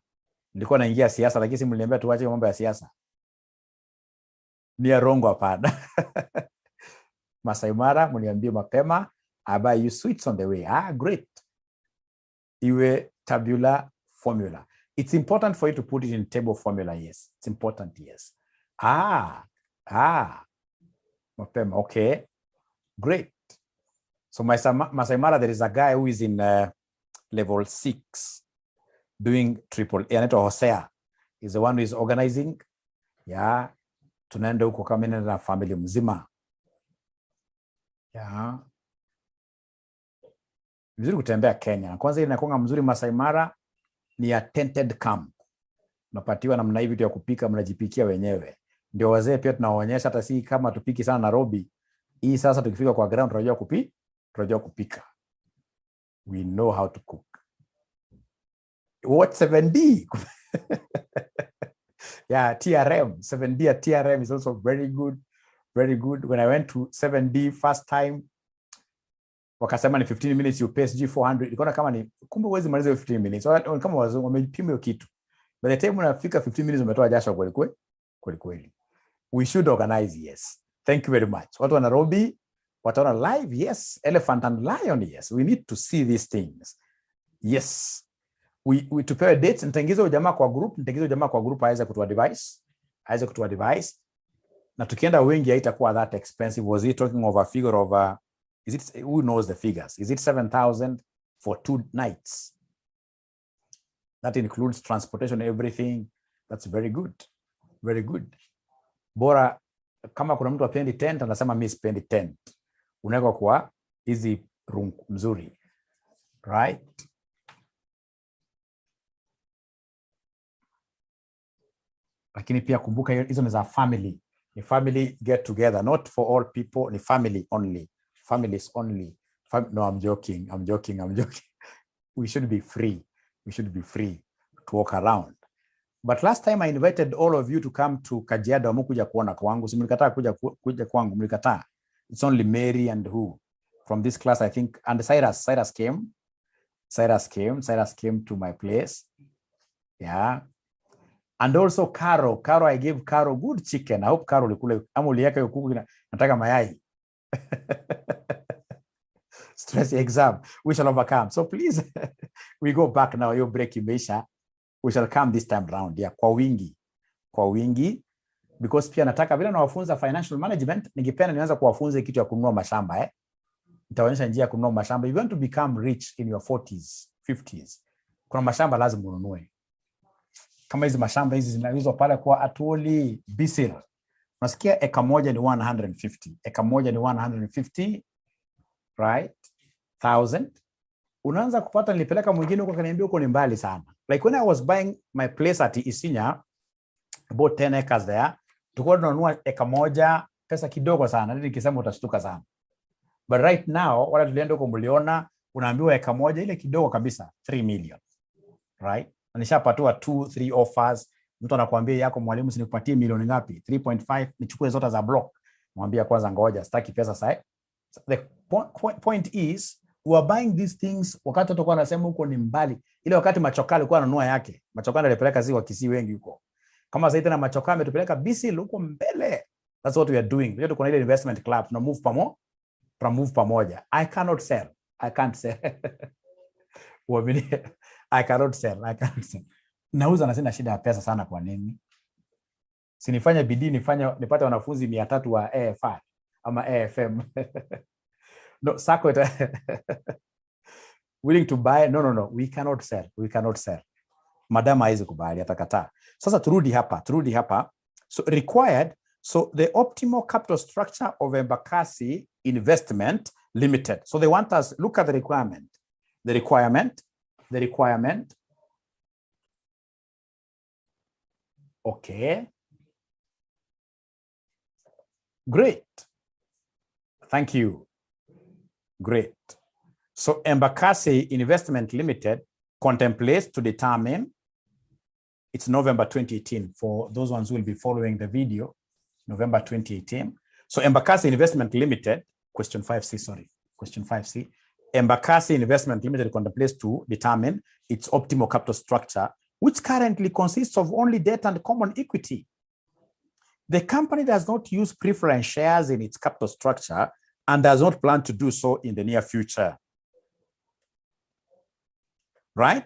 Nilikuwa naingia siasa lakini si mliniambia tuache mambo ya siasa. Ni ya rongo hapana. Masai Mara mniambie mapema. I buy you sweets on the way. Great. Iwe tabular formula. It's important for you to put it in table formula, yes. It's important, yes. Mapema, okay. Great. So Masai Mara, there is a guy who is in level 6 doing triple A. Anaitwa Hosea. He's the one who is organizing. Yeah. Tunaenda huko kama na family mzima. Yeah. Vizuri kutembea Kenya. Kwanza ile inakuwa mzuri Masai Mara ni a tented camp. Unapatiwa namna hivi vitu ya kupika, mnajipikia wenyewe. Ndio wazee pia tunawaonyesha hata si kama tupiki sana Nairobi. Hii sasa tukifika kwa ground tunajua kupika. We know how to cook. What 7D? Yeah, TRM. 7D at TRM is also very good. Very good. When I went to 7D first time, wakasema ni 15 minutes you pay SG 400. Ikaona kama ni kumbe uwezi maliza 15 minutes. Kama wazungu wamepima hiyo kitu. By the time unafika 15 minutes umetoa jasho kweli. We should organize, yes. Thank you very much. Watu wa Nairobi, watu wa live, yes. Elephant and lion, yes. We need to see these things. Yes. We tupewe dates. Nitaingiza ujamaa kwa group, aweze kutua device. Na tukienda wengi haitakuwa that expensive. Was he talking of a figure of who knows the figures? Is it 7,000 for 2 nights? That includes transportation, everything. That's very good. Very good. Bora kama kuna mtu apendi tent anasema mimi sipendi tent. Unaweka kwa hizi room mzuri. Right? Lakini pia kumbuka hizo ni za family. Ni family get together, not for all people, ni family only. Families only. No, I'm joking. We should be free. To walk around. But last time I invited all of you to come to Kajiado, mkuja kuona kwangu. Si mlikataa kuja kwangu, mlikataa. It's only Mary and who from this class, I think, and Cyrus came. Cyrus came to my place. Yeah. And also Caro, I gave Caro good chicken. I hope Caro ulikule ama uliweka hiyo kuku nataka mayai. Stress exam, we shall overcome. So please, we go back now. Your break imeisha. We shall come this time round. Yeah, kwa wingi. Because pia nataka vile nawafunza financial management, ningependa nianza kuwafunza kitu ya kununua mashamba. Nitaonyesha njia ya kununua mashamba. You want to become rich in your 40s, 50s. Kuna mashamba lazima ununue. Kama hizi mashamba hizi zinauzwa pale kwa Atoli Bisil. Unasikia eka moja ni 150. Eka moja ni 150, right? 1000. Unaanza kupata, nilipeleka mwingine huko akaniambia huko ni mbali sana. Like when I was buying my place at Isinya, about 10 acres there, tulikuwa tunanunua eka moja pesa kidogo sana. Ndio nikisema utashtuka sana. But right now, wala tulienda huko mliona, unaambiwa eka moja ile kidogo kabisa, 3 million. Right? Nishapatiwa 2-3 offers. Mtu anakuambia yako mwalimu sinikupatie milioni ngapi? 3.5, nichukue zote za block. Mwambia kwanza ngoja, sitaki pesa sasa. The point is, we are buying these things wakati tutakuwa anasema huko ni mbali. Ile wakati Machoka alikuwa ananunua yake. Machoka alipeleka ziwa Kisii wengi huko. Kama sasa tena Machoka ametupeleka Bisil huko mbele. That's what we are doing. Wewe tuko na ile investment club, tuna move pamoja. I can't sell. I can't sell. Nauza na sina shida ya pesa sana kwa nini? Sinifanya bidii nipate wanafunzi 300 wa AFI ama AFM. No, sako willing to buy? No. We cannot sell. Madam haizi kubali, atakataa. Sasa turudi hapa. So required. So the optimal capital structure of Embakasi Investment Limited. So they want us, look at the requirement. The requirement. Okay. Great. Thank you. Great. So Embakasi Investment Limited contemplates to determine, it's November 2018 for those ones who will be following the video, November 2018. So Embakasi Investment Limited, question 5C, sorry. question 5C. Embakasi Investment Limited contemplates to determine its optimal capital structure, which currently consists of only debt and common equity. The company does not use preference shares in its capital structure and does not plan to do so in the near future. Right?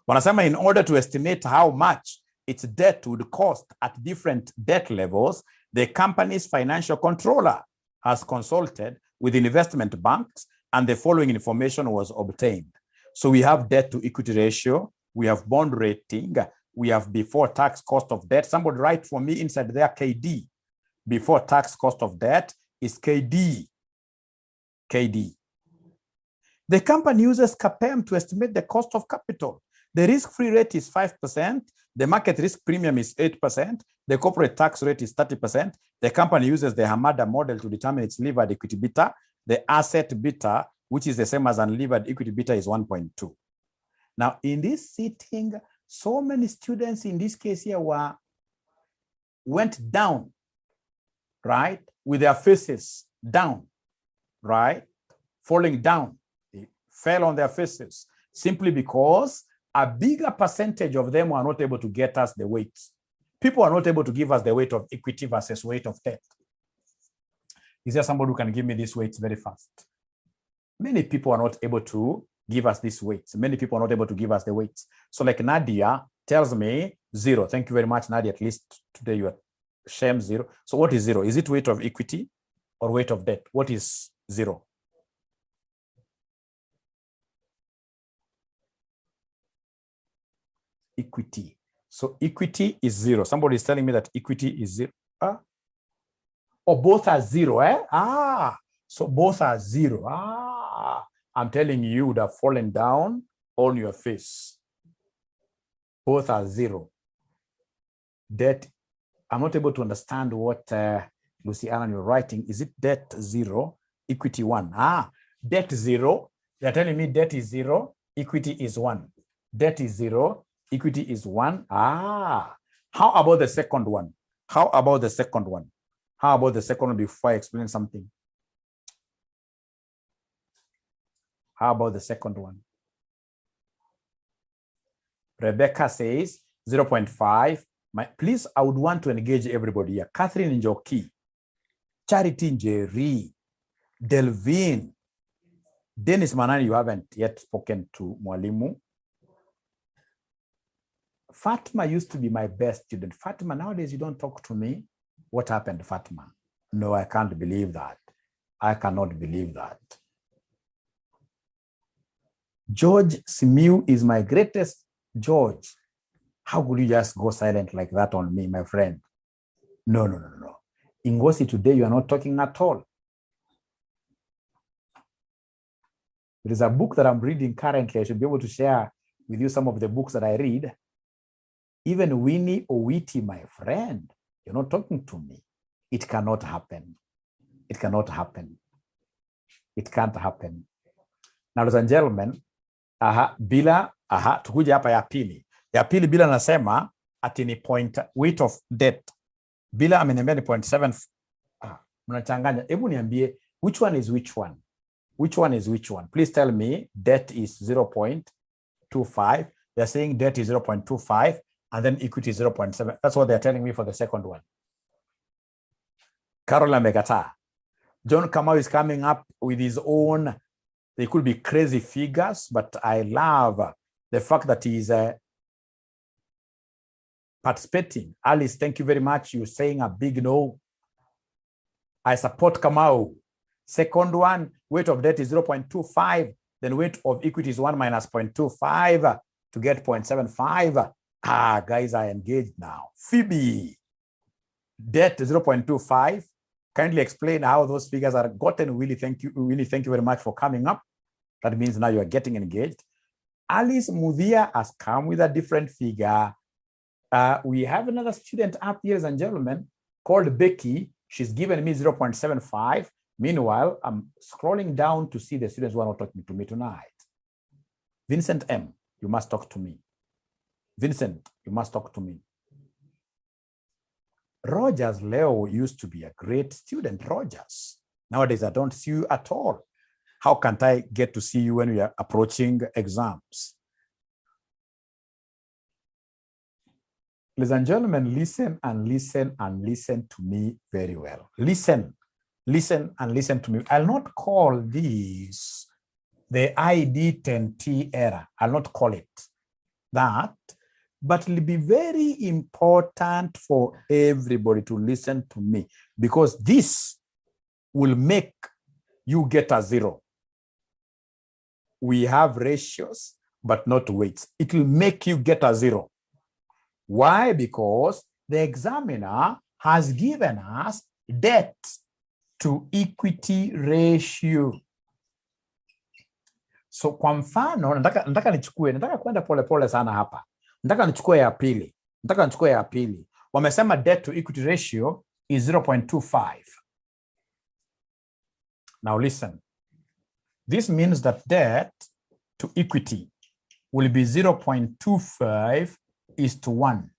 Wanasema in order to estimate how much its debt would cost at different debt levels, the company's financial controller has consulted with investment banks and the following information was obtained. So we have debt to equity ratio, we have bond rating, we have before tax cost of debt. Somebody write for me inside there KD. Before tax cost of debt is KD. KD. The company uses CAPM to estimate the cost of capital. The risk-free rate is 5%. The market risk premium is 8%. The corporate tax rate is 30%. The company uses the Hamada model to determine its levered equity beta. The asset beta, which is the same as unlevered equity beta, is 1.2. Now, in this sitting, so many students in this case here went down, right? With their faces down, right? Falling down. They fell on their faces simply because a bigger percentage of them were not able to get us the weights. People are not able to give us the weight of equity versus weight of debt. Is there somebody who can give me these weights very fast? Many people are not able to give us these weights. Many people are not able to give us the weights. So like Nadia tells me 0. Thank you very much, Nadia. At least today you are shame 0. So what is 0? Is it weight of equity or weight of debt? What is 0? Equity. So equity is 0. Somebody is telling me that equity is 0. Or both are 0, eh? So both are 0. I'm telling you, you would have fallen down on your face. Both are 0. Debt, I'm not able to understand what Lucy Allen you're writing. Is it debt 0, equity 1? Debt 0. They're telling me debt is 0, equity is 1. Debt is 0, equity is 1. How about the second one? How about the second one? How about the second one before I explain something? How about the second one? Rebecca says 0.5. Please, I would want to engage everybody here. Catherine Njoki, Charity Njeri, Delvin, Dennis Manani, you haven't yet spoken to Mwalimu. Fatma used to be my best student. Fatma, nowadays you don't talk to me. What happened, Fatma? No, I can't believe that. I cannot believe that. George Simiu is my greatest. George, how could you just go silent like that on me, my friend? No. Ingosi, today you are not talking at all. There is a book that I'm reading currently. I should be able to share with you some of the books that I read. Even Winnie Owiti, my friend, you're not talking to me. It cannot happen. It cannot happen. It can't happen. Now, ladies and gentlemen, tukuja hapa ya pili. Ya pili bila nasema ati ni point weight of debt. Bila ameniambia ni 0.7. Mnachanganya. Hebu niambie which one is which one? Which one is which one? Please tell me debt is 0.25. They're saying debt is 0.25 and then equity is 0.7. That's what they're telling me for the second one. Caroline Megata. John Kamau is coming up with his own. They could be crazy figures, but I love the fact that he is participating. Alice, thank you very much. You're saying a big no. I support Kamau. Second one, weight of debt is 0.25. Then weight of equity is 1 minus 0.25 to get 0.75. Guys are engaged now. Phoebe, debt 0.25. Kindly explain how those figures are gotten. Really, thank you very much for coming up. That means now you are getting engaged. Alice Mudia has come with a different figure. We have another student up here, ladies and gentlemen, called Becky. She's given me 0.75. Meanwhile, I'm scrolling down to see the students who are not talking to me tonight. Vincent M., you must talk to me. Vincent, you must talk to me. Rogers Leo used to be a great student, Rogers. Nowadays, I don't see you at all. How can't I get to see you when we are approaching exams? Ladies and gentlemen, listen and listen and listen to me very well. Listen and listen to me. I'll not call this the ID10T error. I'll not call it that, but it'll be very important for everybody to listen to me, because this will make you get a 0. We have ratios, but not weights. It will make you get a 0. Why? Because the examiner has given us debt to equity ratio. So kwa mfano, nataka kwenda pole sana hapa. Nataka nichukue ya pili. Wamesema debt to equity ratio is 0.25. Now listen. This means that debt to equity will be 0.25:1.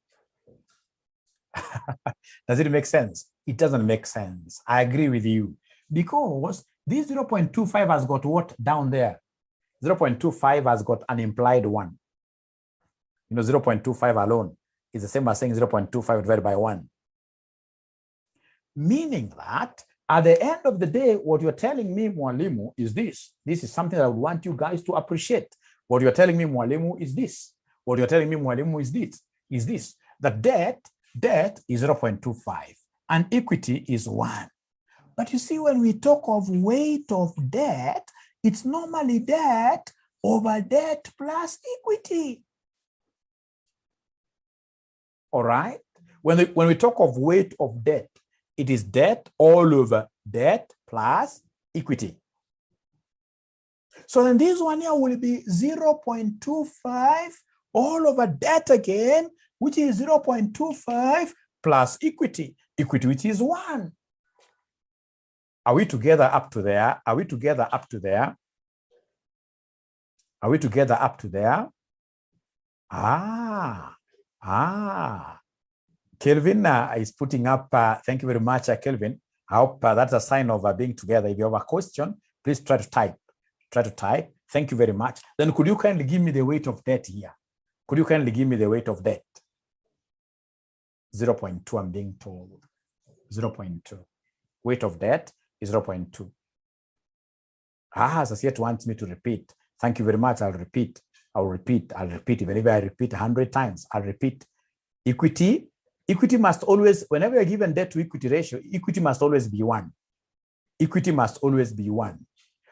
Does it make sense? It doesn't make sense. I agree with you. Because this 0.25 has got what down there? 0.25 has got an implied 1. 0.25 alone is the same as saying 0.25 divided by 1. Meaning that at the end of the day, what you're telling me, Mwalimu, is this. This is something that I would want you guys to appreciate. What you're telling me, Mwalimu, is this. What you're telling me, Mwalimu, is this. That debt is 0.25 and equity is 1. But you see, when we talk of weight of debt, it's normally debt over debt plus equity. All right? When we talk of weight of debt, it is debt all over debt plus equity. So then this one here will be 0.25 all over debt again, which is 0.25 plus equity, which is 1. Are we together up to there? Kelvin is putting up, thank you very much, Kelvin. I hope that's a sign of being together. If you have a question, please try to type. Thank you very much. Then could you kindly give me the weight of debt here? 0.2, I'm being told. 0.2. Weight of debt is 0.2. Associate wants me to repeat. Thank you very much. I'll repeat. Even if I repeat 100 times, I'll repeat. Equity must always, whenever you're given debt to equity ratio, equity must always be 1.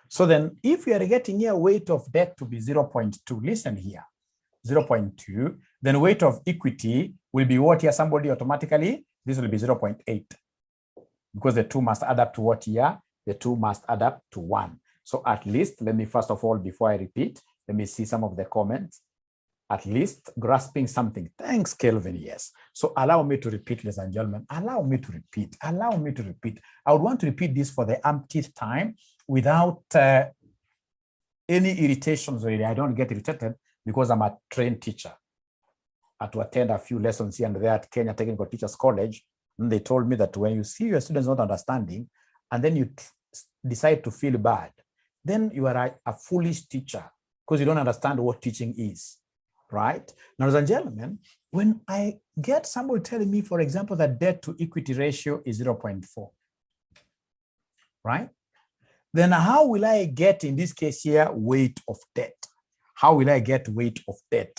So then if you are getting here weight of debt to be 0.2, listen here, 0.2, then weight of equity will be what here? Somebody automatically, this will be 0.8. Because the 2 must add up to what here? The 2 must add up to 1. So at least, let me first of all, before I repeat, let me see some of the comments. At least grasping something. Thanks, Kelvin. Yes. So allow me to repeat, ladies and gentlemen. Allow me to repeat. I would want to repeat this for the umpteenth time without any irritations. Really, I don't get irritated because I'm a trained teacher. I had to attend a few lessons here and there at Kenya Technical Teachers College. And they told me that when you see your students not understanding, and then you decide to feel bad, then you are a foolish teacher because you don't understand what teaching is. Right? Now, ladies and gentlemen, when I get somebody telling me, for example, that debt to equity ratio is 0.4, right? Then how will I get, in this case here, weight of debt? How will I get weight of debt?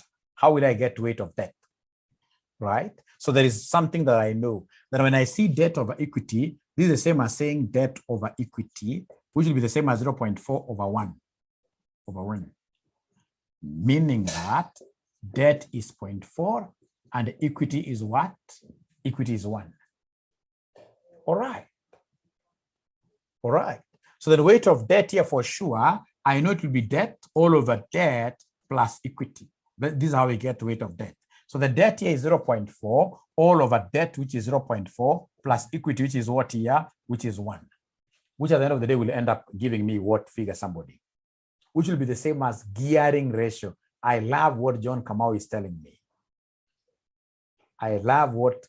Right? So there is something that I know, that when I see debt over equity, this is the same as saying debt over equity, which will be the same as 0.4 over 1. Meaning that debt is 0.4 and equity is what? Equity is 1. All right. So the weight of debt here for sure, I know it will be debt all over debt plus equity. But this is how we get weight of debt. So the debt here is 0.4 all over debt, which is 0.4 plus equity, which is what here? Which is 1. Which at the end of the day will end up giving me what figure, somebody? Which will be the same as gearing ratio. I love what John Kamau is telling me. I love what,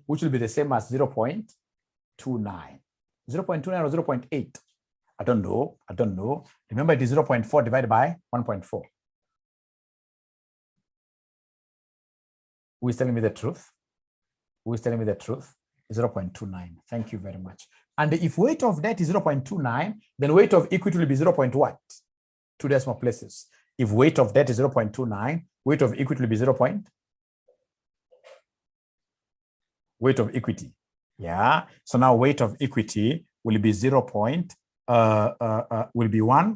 which will be the same as 0.29. 0.29 or 0.8. I don't know. Remember, it is 0.4 divided by 1.4. Who is telling me the truth? 0.29. Thank you very much. And if weight of debt is 0.29, then weight of equity will be 0. What? 2 decimal places. If weight of debt is 0.29, weight of equity will be 0. Weight of equity. Yeah. So now weight of equity will be 1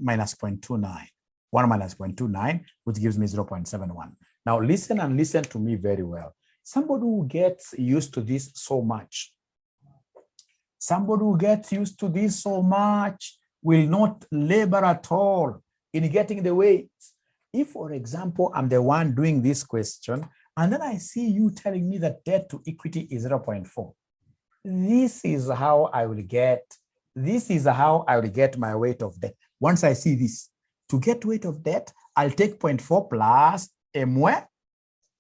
minus 0.29. 1 minus 0.29, which gives me 0.71. Now listen and listen to me very well. Somebody who gets used to this so much, will not labor at all in getting the weights. If, for example, I'm the one doing this question, and then I see you telling me that debt to equity is 0.4. This is how I will get my weight of debt. Once I see this, to get weight of debt, I'll take 0.4 plus MW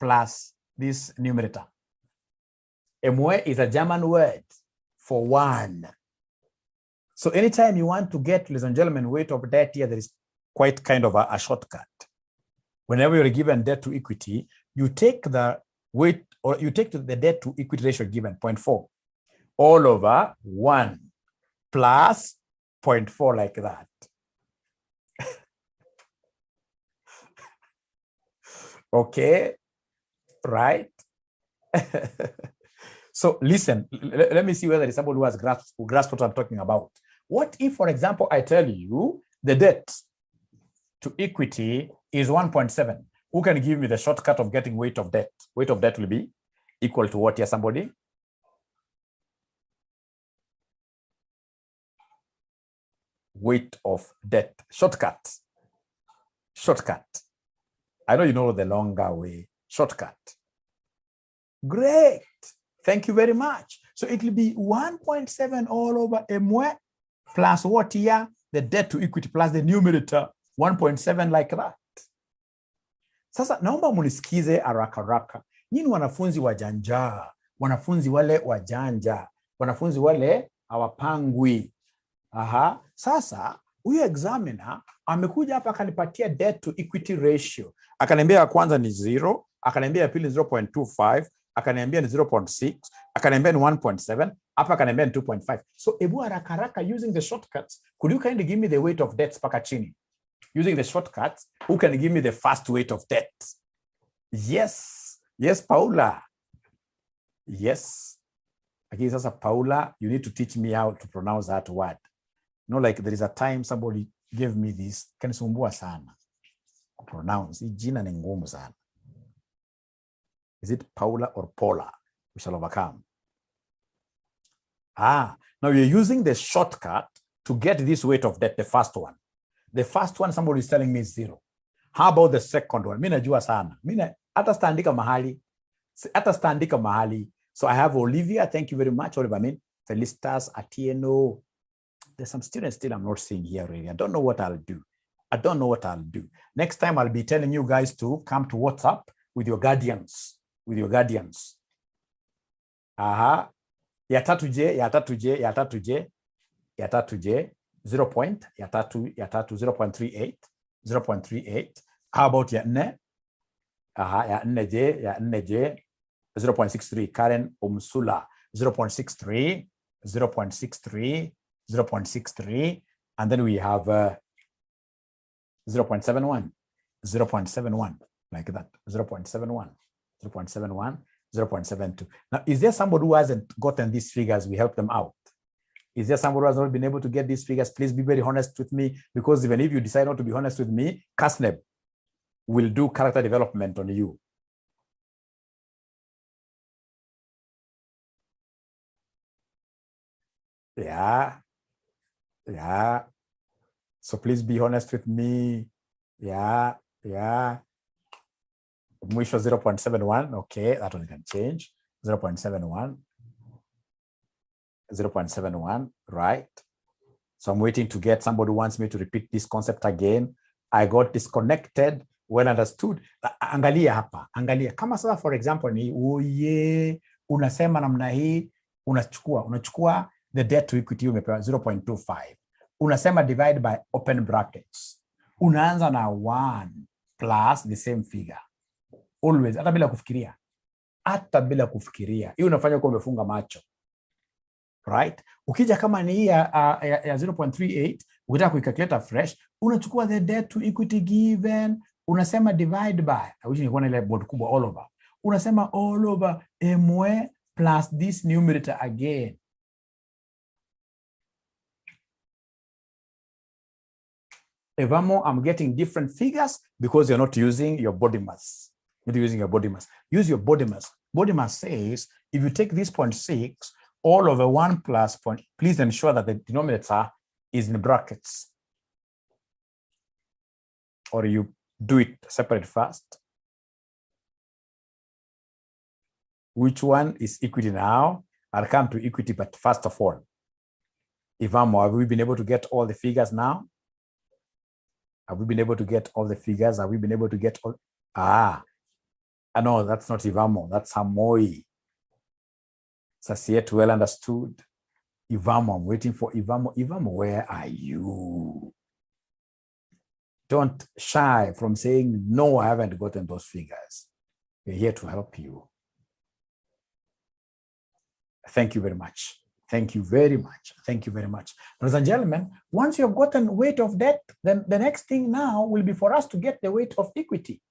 plus this numerator. MW is a German word for 1. So anytime you want to get, ladies and gentlemen, weight of debt here, there is quite kind of a shortcut. Whenever you're given debt to equity, you take the weight, or you take the debt to equity ratio given, 0.4, all over 1 plus 0.4 like that. Okay, right? So listen, let me see whether it's somebody who has grasped what I'm talking about. What if, for example, I tell you the debt to equity is 1.7? Who can give me the shortcut of getting weight of debt? Weight of debt will be equal to what here, somebody? Weight of debt. Shortcut. I know you know the longer way. Shortcut. Great. Thank you very much. So it will be 1.7 all over MW plus what here? The debt to equity plus the numerator 1.7 like that. Sasa naomba munisikize haraka. Nyinyi wanafunzi wajanja, wanafunzi wale wajanja, wanafunzi wale hawapangwi. Sasa huyu examiner amekuja hapa akanipatia debt to equity ratio. Akaniambia ya kwanza ni 0, akaniambia ya pili ni 0.25, akaniambia ni 0.6, akaniambia ni 1.7, hapa akaniambia ni 2.5. So ebu haraka using the shortcuts, could you kindly give me the weight of debts paka chini? Using the shortcuts, who can give me the first weight of debt? Yes, Paula. Yes. Okay, sasa Paula, you need to teach me how to pronounce that word. Like there is a time somebody gave me this, kanisumbua sana pronounce. Jina ni ngumu sana. Is it Paula or Paula? We shall overcome. Now you're using the shortcut to get this weight of debt, the first one. The first one, somebody is telling me is 0. How about the second one? Mina najua sana. Hata standika mahali. So I have Olivia. Thank you very much, Oliver. Felicitas, Atieno. There's some students still I'm not seeing here really. I don't know what I'll do. Next time I'll be telling you guys to come to WhatsApp with your guardians. Ya 3J. 0.38. How about ya 4? Ya 4J. 0.63. Karen Umsula. 0.63. And then we have 0.71. Like that. 0.71. 0.72. Now, is there somebody who hasn't gotten these figures? We help them out. Is there somebody who has not been able to get these figures? Please be very honest with me, because even if you decide not to be honest with me, CASNEB will do character development on you. Yeah. So please be honest with me. Yeah. Mwisho 0.71. Okay, that one can change. 0.71. 0.71, right? So I'm waiting to get somebody who wants me to repeat this concept again. I got disconnected. Well understood. Angalia hapa. Kama sasa for example ni unasema namna hii, unachukua the debt to equity umepewa 0.25. unasema divide by open brackets. Unaanza na 1 plus the same figure. Always, hata bila kufikiria. Hata bila kufikiria. Hiyo unafanya kwa umefunga macho. Right? Ukija kama ni hii ya 0.38, ukitaka kuicalculate fresh, unachukua the debt to equity given, unasema divide by, I wish nilikuwa na ile board kubwa, all over. Unasema all over MA plus this numerator again. Evamo, I'm getting different figures because you're not using your body mass. You're using your body mass. Use your body mass. Body mass says, if you take this 0.6, all over 1 plus point, please ensure that the denominator is in brackets. Or you do it separate first. Which one is equity now? I'll come to equity, but first of all, Ivamo, have we been able to get all the figures now? Have we been able to get all the figures? Have we been able to get all? No, that's not Ivamo, that's Hamoi. Sasiet, well understood. Ivamo, I'm waiting for Ivamo. Ivamo, where are you? Don't shy from saying, no, I haven't gotten those figures. We're here to help you. Thank you very much. Thank you very much. Thank you very much. Ladies and gentlemen, once you have gotten weight of debt, then the next thing now will be for us to get the weight of equity.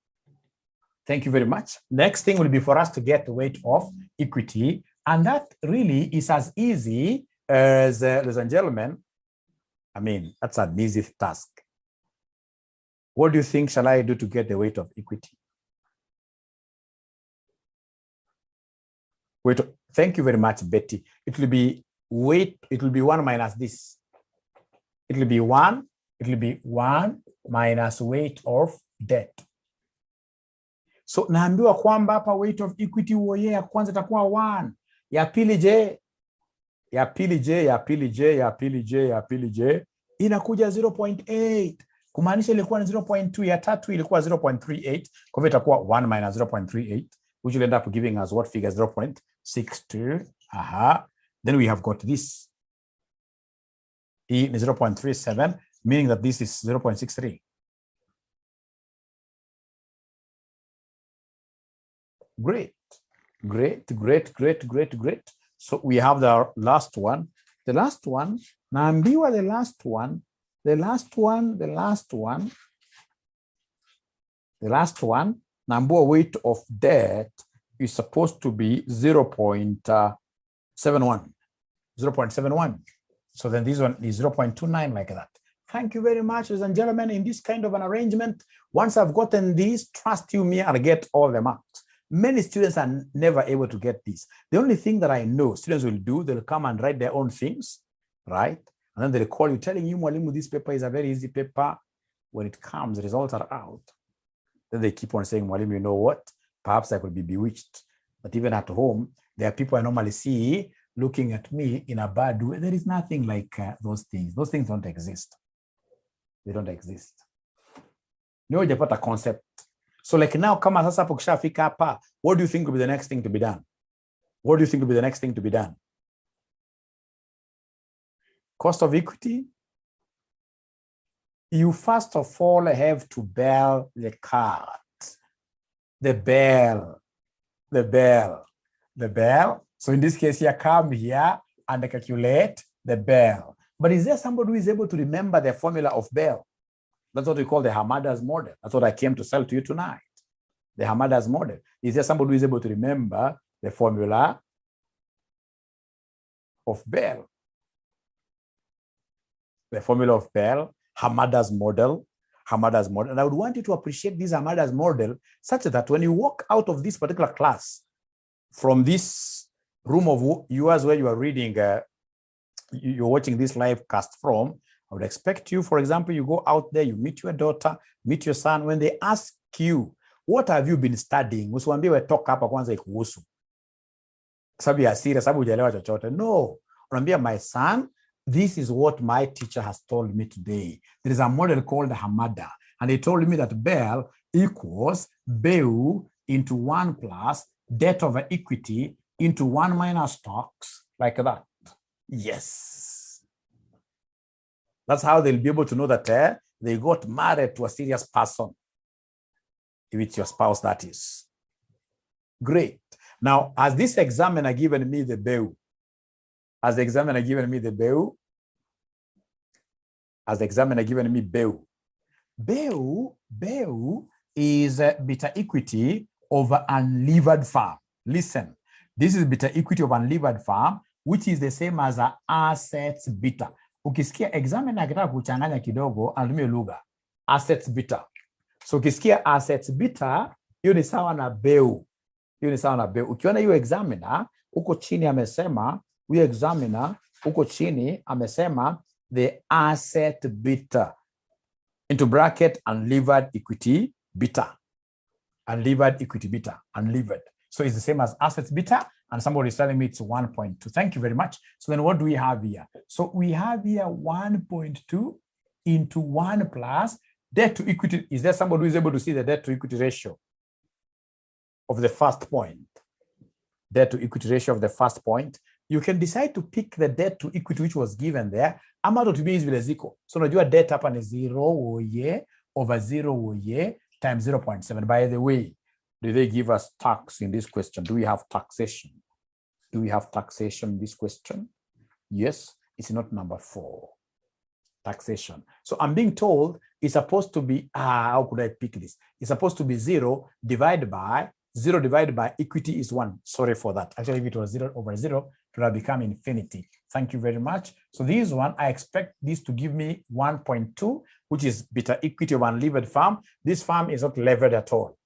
Thank you very much. Next thing will be for us to get the weight of equity. And that really is as easy as, ladies and gentlemen, I mean, that's an easy task. What do you think shall I do to get the weight of equity? Wait, thank you very much, Betty. It will be weight, it will be 1 minus this. It will be 1 minus weight of debt. So naambiwa kwamba hapa weight of equity uoye ya kwanza itakuwa 1. Ya pili je? Ya pili je? Inakuja 0.8. Kumaanisha ilikuwa ni 0.2, ya tatu ilikuwa 0.38. Kwa hivyo itakuwa 1 minus 0.38, which will end up giving us what figure? 0.62. Then we have got this. E is 0.37, meaning that this is 0.63. Great. So we have the last one. The last one, naambiwa the last one, naambiwa weight of debt is supposed to be 0.71. So then this one is 0.29, like that. Thank you very much, ladies and gentlemen. In this kind of an arrangement, once I've gotten these, trust you me, I'll get all the marks. Many students are never able to get this. The only thing that I know students will do, they'll come and write their own things, right? And then they'll call you telling you, Mwalimu, this paper is a very easy paper. When it comes, the results are out. Then they keep on saying, Mwalimu, you know what? Perhaps I could be bewitched. But even at home, there are people I normally see looking at me in a bad way. There is nothing like those things. Those things don't exist. They don't exist. No, hujapata concept. So like now, kama sasa hapo kishafika hapa, what do you think will be the next thing to be done? What do you think will be the next thing to be done? Cost of equity? You first of all have to bell the card. The bell. So in this case, you come here and calculate the bell. But is there somebody who is able to remember the formula of bell? That's what we call the Hamada's model. That's what I came to sell to you tonight. The Hamada's model. Is there somebody who is able to remember the formula of Bell? The formula of Bell, Hamada's model. And I would want you to appreciate this Hamada's model such that when you walk out of this particular class, from this room of yours where you are reading, you're watching this live cast from, I would expect you, for example, you go out there, you meet your daughter, meet your son. When they ask you, what have you been studying? Usiwaambie talk hapa kwanza ikuhusu. Sababu ya asira, sababu hujalewa chochote. No. Unaambia, my son, this is what my teacher has told me today. There is a model called Hamada. And he told me that Bell equals Beu into 1 plus debt over equity into 1 minus stocks, like that. Yes. That's how they'll be able to know that they got married to a serious person. If it's your spouse, that is. Great. Now, has this examiner given me the bill? Has the examiner given me the bill? Has the examiner given me bill? Bill is beta equity over unlevered farm. Listen, this is beta equity of unlevered farm, which is the same as a assets beta. Ukisikia examiner akitaka kuchanganya kidogo, anatumia lugha assets beta. So ukisikia assets beta, hiyo ni sawa na bill. Hiyo ni sawa na bill. Ukiona hiyo examiner, uko chini amesema, huyo examiner uko chini amesema the asset beta into bracket unlevered equity beta. Unlevered equity beta, unlevered. So it's the same as assets beta, and somebody is telling me it's 1.2. Thank you very much. So then what do we have here? So we have here 1.2 into 1 plus debt to equity. Is there somebody who is able to see the debt to equity ratio of the first point? Debt to equity ratio of the first point. You can decide to pick the debt to equity which was given there. Ama to be is vile ziko. So unajua debt hapa ni 0 over 0 times 0.7. By the way, do they give us tax in this question? Do we have taxation? Do we have taxation in this question? Yes, it's not number 4. Taxation. So I'm being told it's supposed to be, how could I pick this? It's supposed to be 0 divided by equity is 1. Sorry for that. Actually, if it was 0 over 0, it would have become infinity. Thank you very much. So this one, I expect this to give me 1.2, which is beta equity of unlevered farm. This farm is not levered at all.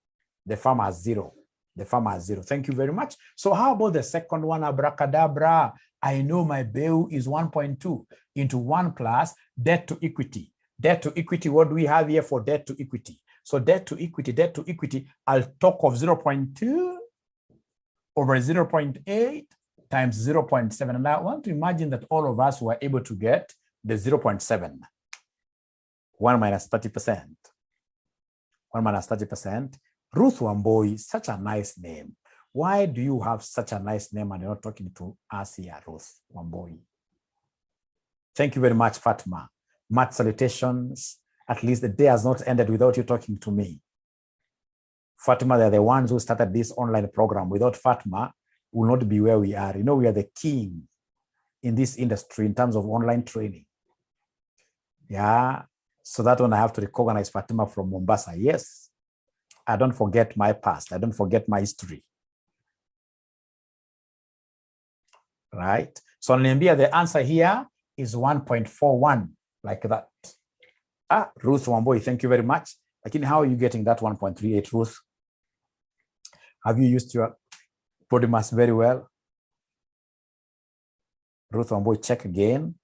The farm has 0. The farm has 0. Thank you very much. So how about the second one? Abracadabra. I know my bill is 1.2 into 1 plus debt to equity. Debt to equity, what do we have here for debt to equity? So debt to equity, I'll talk of 0.2 over 0.8 times 0.7. And I want to imagine that all of us were able to get the 0.7. 1 minus 30%. 1 minus 30%. Ruth Wamboi, such a nice name. Why do you have such a nice name and you're not talking to us here, Ruth Wamboi? Thank you very much, Fatma. Much salutations. At least the day has not ended without you talking to me. Fatima, they're the ones who started this online program. Without Fatima, we will not be where we are. You know, we are the king in this industry in terms of online training. Yeah. So that one I have to recognize Fatima from Mombasa. Yes. I don't forget my past. I don't forget my history. Right. So the answer here is 1.41, like that. Ruth Wamboi, thank you very much. Lakini how are you getting that 1.38, Ruth? Have you used your body mass very well? Ruth Wamboi, check again.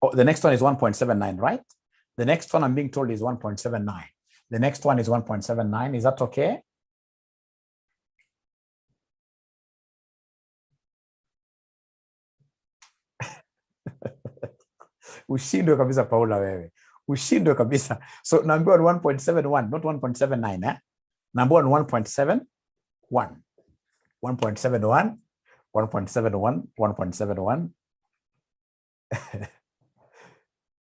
Oh, the next one is 1.79, right? The next one I'm being told is 1.79. The next one is 1.79. Is that okay? Ushindwe kabisa Paula wewe. Ushindwe kabisa. So number 1.71, not 1.79, eh? Number 1.71. 1.71, 1.71, 1.71.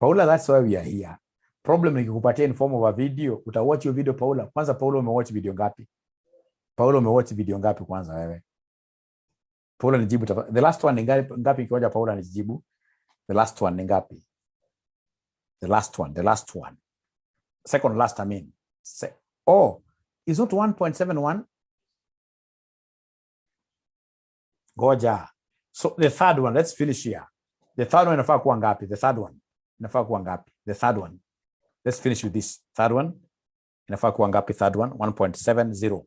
Paula, that's why we are here. Problem ni kukupatia in form of a video. Utawatch your video Paula. Kwanza Paula umewatch video ngapi? Paula umewatch video ngapi kwanza wewe? Paula nijibu. The last one ni ngapi kioja Paula nijibu? The last one ni ngapi? The last one. Second last, I mean. Oh, is not 1.71? Goja. So the third one, let's finish here. The third one inafaa kuwa ngapi? The third one inafaa kuwa ngapi? The third one. Let's finish with this. Third one inafaa kuwa ngapi? Third one 1.70.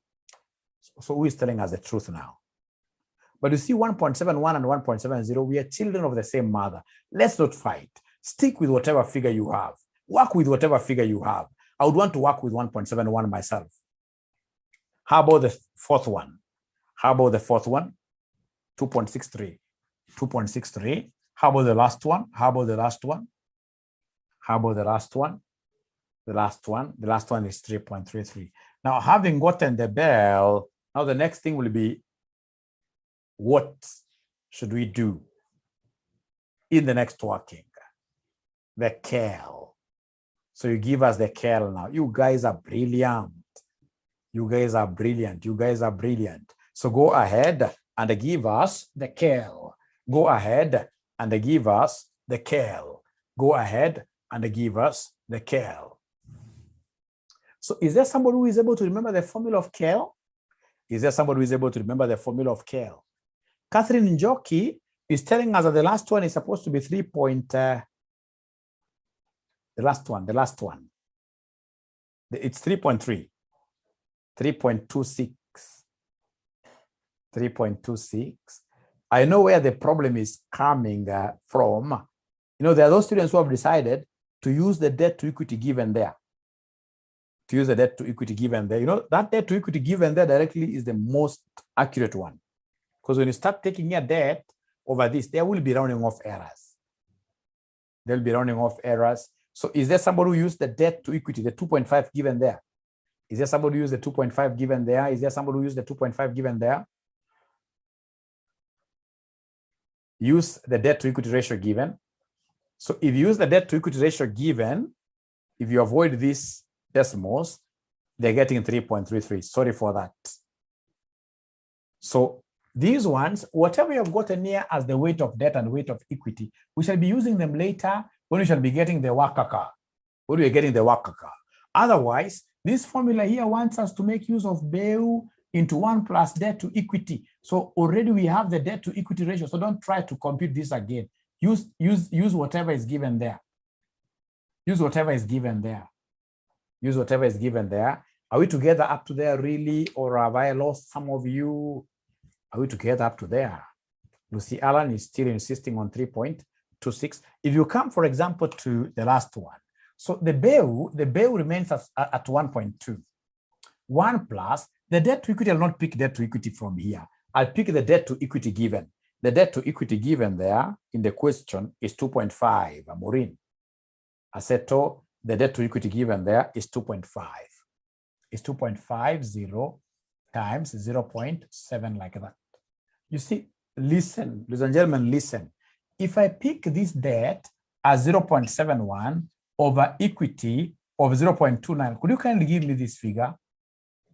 So who is telling us the truth now? But you see 1.71 and 1.70, we are children of the same mother. Let's not fight. Stick with whatever figure you have. Work with whatever figure you have. I would want to work with 1.71 myself. How about the fourth one? 2.63. 2.63. How about the last one? The last one is 3.33. Now, having gotten the bell, now the next thing will be what should we do in the next working? The KEL. So you give us the KEL now. You guys are brilliant. You guys are brilliant. You guys are brilliant. So go ahead and give us the KEL. Go ahead and give us the KEL. Go ahead and give us the KEL. So is there somebody who is able to remember the formula of KEL? Is there somebody who is able to remember the formula of KEL? Catherine Njoki is telling us that the last one is supposed to be 3 point, the last one. It's 3.3, 3.26, 3.26. I know where the problem is coming from. You know, there are those students who have decided to use the debt to equity given there. To use the debt to equity given there. You know, that debt to equity given there directly is the most accurate one. Because when you start taking your debt over this, there will be rounding off errors. There will be rounding off errors. So is there somebody who used the debt to equity, the 2.5 given there? Is there somebody who used the 2.5 given there? Is there somebody who used the 2.5 given there? Use the debt to equity ratio given. So if you use the debt to equity ratio given, if you avoid these decimals, they're getting 3.33. Sorry for that. So these ones, whatever you've gotten here as the weight of debt and weight of equity, we shall be using them later when we shall be getting the wakaka. When we're getting the wakaka. Otherwise, this formula here wants us to make use of BEU into 1 plus debt to equity. So already we have the debt to equity ratio. So don't try to compute this again. Use whatever is given there. Use whatever is given there. Use whatever is given there. Are we together up to there really? Or have I lost some of you? Are we together up to there? Lucy Allen is still insisting on 3.26. If you come, for example, to the last one. So the BEU remains at 1.2. 1 plus, the debt to equity, I'll not pick debt to equity from here. I'll pick the debt to equity given. The debt to equity given there in the question is 2.5. Maureen. Aseto, the debt to equity given there is 2.5. It's 2.50 times 0.7 like that. You see, listen, ladies and gentlemen, listen. If I pick this debt as 0.71 over equity of 0.29, could you kindly give me this figure?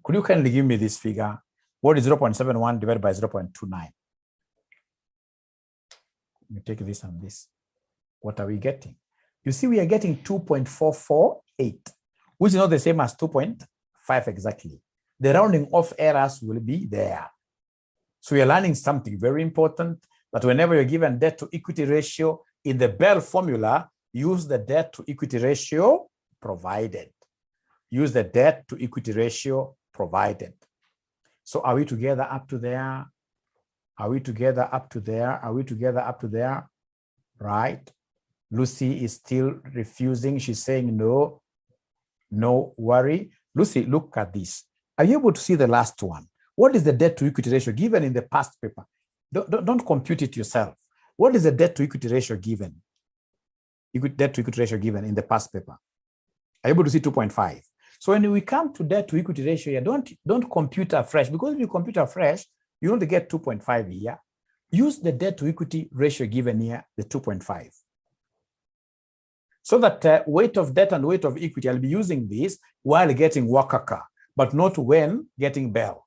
Could you kindly give me this figure? What is 0.71 divided by 0.29? Let me take this and this. What are we getting? You see, we are getting 2.448, which is not the same as 2.5 exactly. The rounding off errors will be there. So we are learning something very important, that whenever you're given debt to equity ratio in the Bell formula, use the debt to equity ratio provided. Use the debt to equity ratio provided. So are we together up to there? Are we together up to there? Are we together up to there? Right? Lucy is still refusing. She's saying no, no worry. Lucy, look at this. Are you able to see the last one? What is the debt to equity ratio given in the past paper? Don't compute it yourself. What is the debt to equity ratio given? Debt to equity ratio given in the past paper. Are you able to see 2.5? So when we come to debt to equity ratio here, don't compute afresh, because if you compute afresh, you only get 2.5 here. Use the debt to equity ratio given here, the 2.5. So that weight of debt and weight of equity, I'll be using this while getting Wakaka, but not when getting Bell.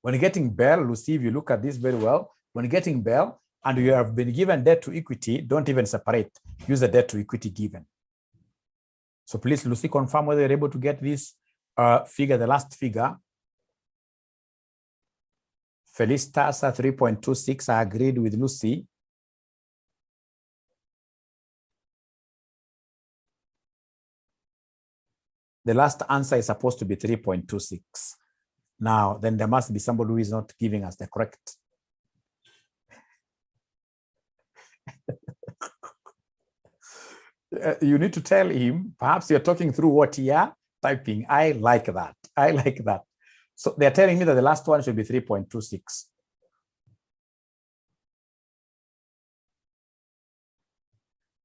When getting Bell, Lucy, if you look at this very well, when getting Bell and you have been given debt to equity, don't even separate. Use the debt to equity given. So please, Lucy, confirm whether you're able to get this figure, the last figure. Felicitas 3.26, I agreed with Lucy. The last answer is supposed to be 3.26. Now, then there must be somebody who is not giving us the correct. You need to tell him, perhaps you're talking through what you're typing. I like that. I like that. So they're telling me that the last one should be 3.26.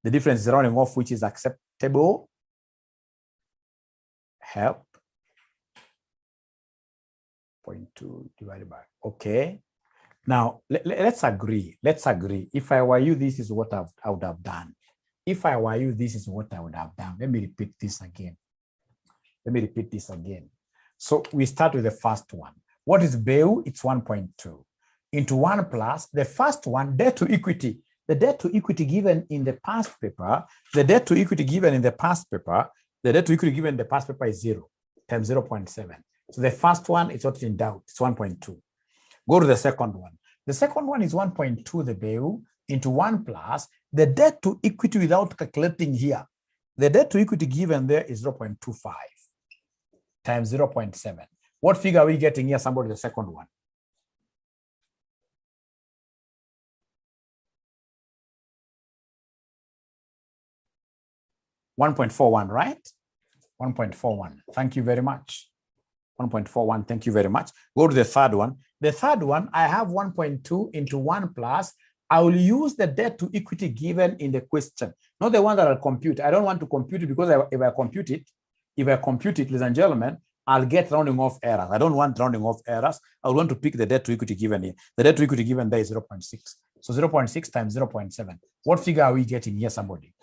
The difference is rounding off, which is acceptable. Help. 0.2 divided by, okay. Now, let's agree. Let's agree. If I were you, this is what I would have done. If I were you, this is what I would have done. Let me repeat this again. Let me repeat this again. So we start with the first one. What is BEU? It's 1.2 into 1 plus the first one, debt to equity. The debt to equity given in the past paper, the debt to equity given in the past paper, the debt to equity given in the past paper is 0 times 0.7. So the first one is not in doubt. It's 1.2. Go to the second one. The second one is 1.2, the BEU, into 1 plus the debt to equity without calculating here. The debt to equity given there is 0.25 times 0.7. What figure are we getting here? Somebody, the second one. $1.41, right? 1.41. Thank you very much. 1.41. Thank you very much. Go to the third one. The third one, I have 1.2 into 1 plus. I will use the debt to equity given in the question, not the one that I'll compute. I don't want to compute it because if I compute it, ladies and gentlemen, I'll get rounding off errors. I don't want rounding off errors. I want to pick the debt to equity given here. The debt to equity given there is 0.6. So 0.6 times 0.7. What figure are we getting here, somebody?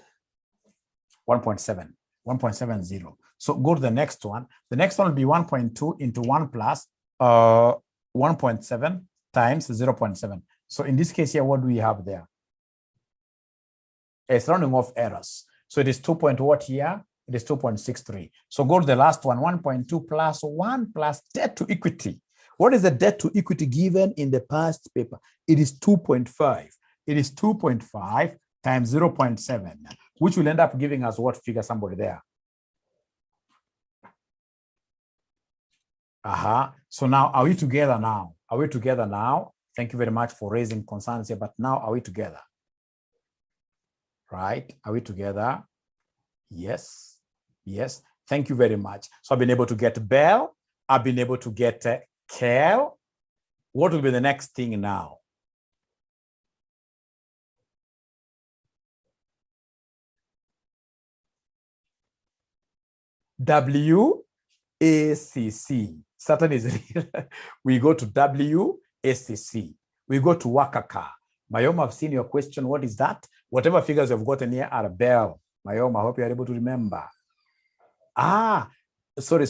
1.7, 1.70. So go to the next one. The next one will be 1.2 into 1 plus 1.7 times 0.7. So in this case here, what do we have there? It's rounding off errors. So it is 2 point what here? It is 2.63. So go to the last one, 1.2 plus 1 plus debt to equity. What is the debt to equity given in the past paper? It is 2.5. It is 2.5 times 0.7, which will end up giving us what figure, somebody there? So now, are we together now? Are we together now? Thank you very much for raising concerns here, but now are we together? Right? Are we together? Yes. Yes. Thank you very much. So I've been able to get Bell. I've been able to get Kel. What will be the next thing now? WACC. Certain is real. We go to WACC. We go to Wakaka. Mayom, I've seen your question. What is that? Whatever figures you've gotten here are Bell. Mayom, I hope you're able to remember. Sorry.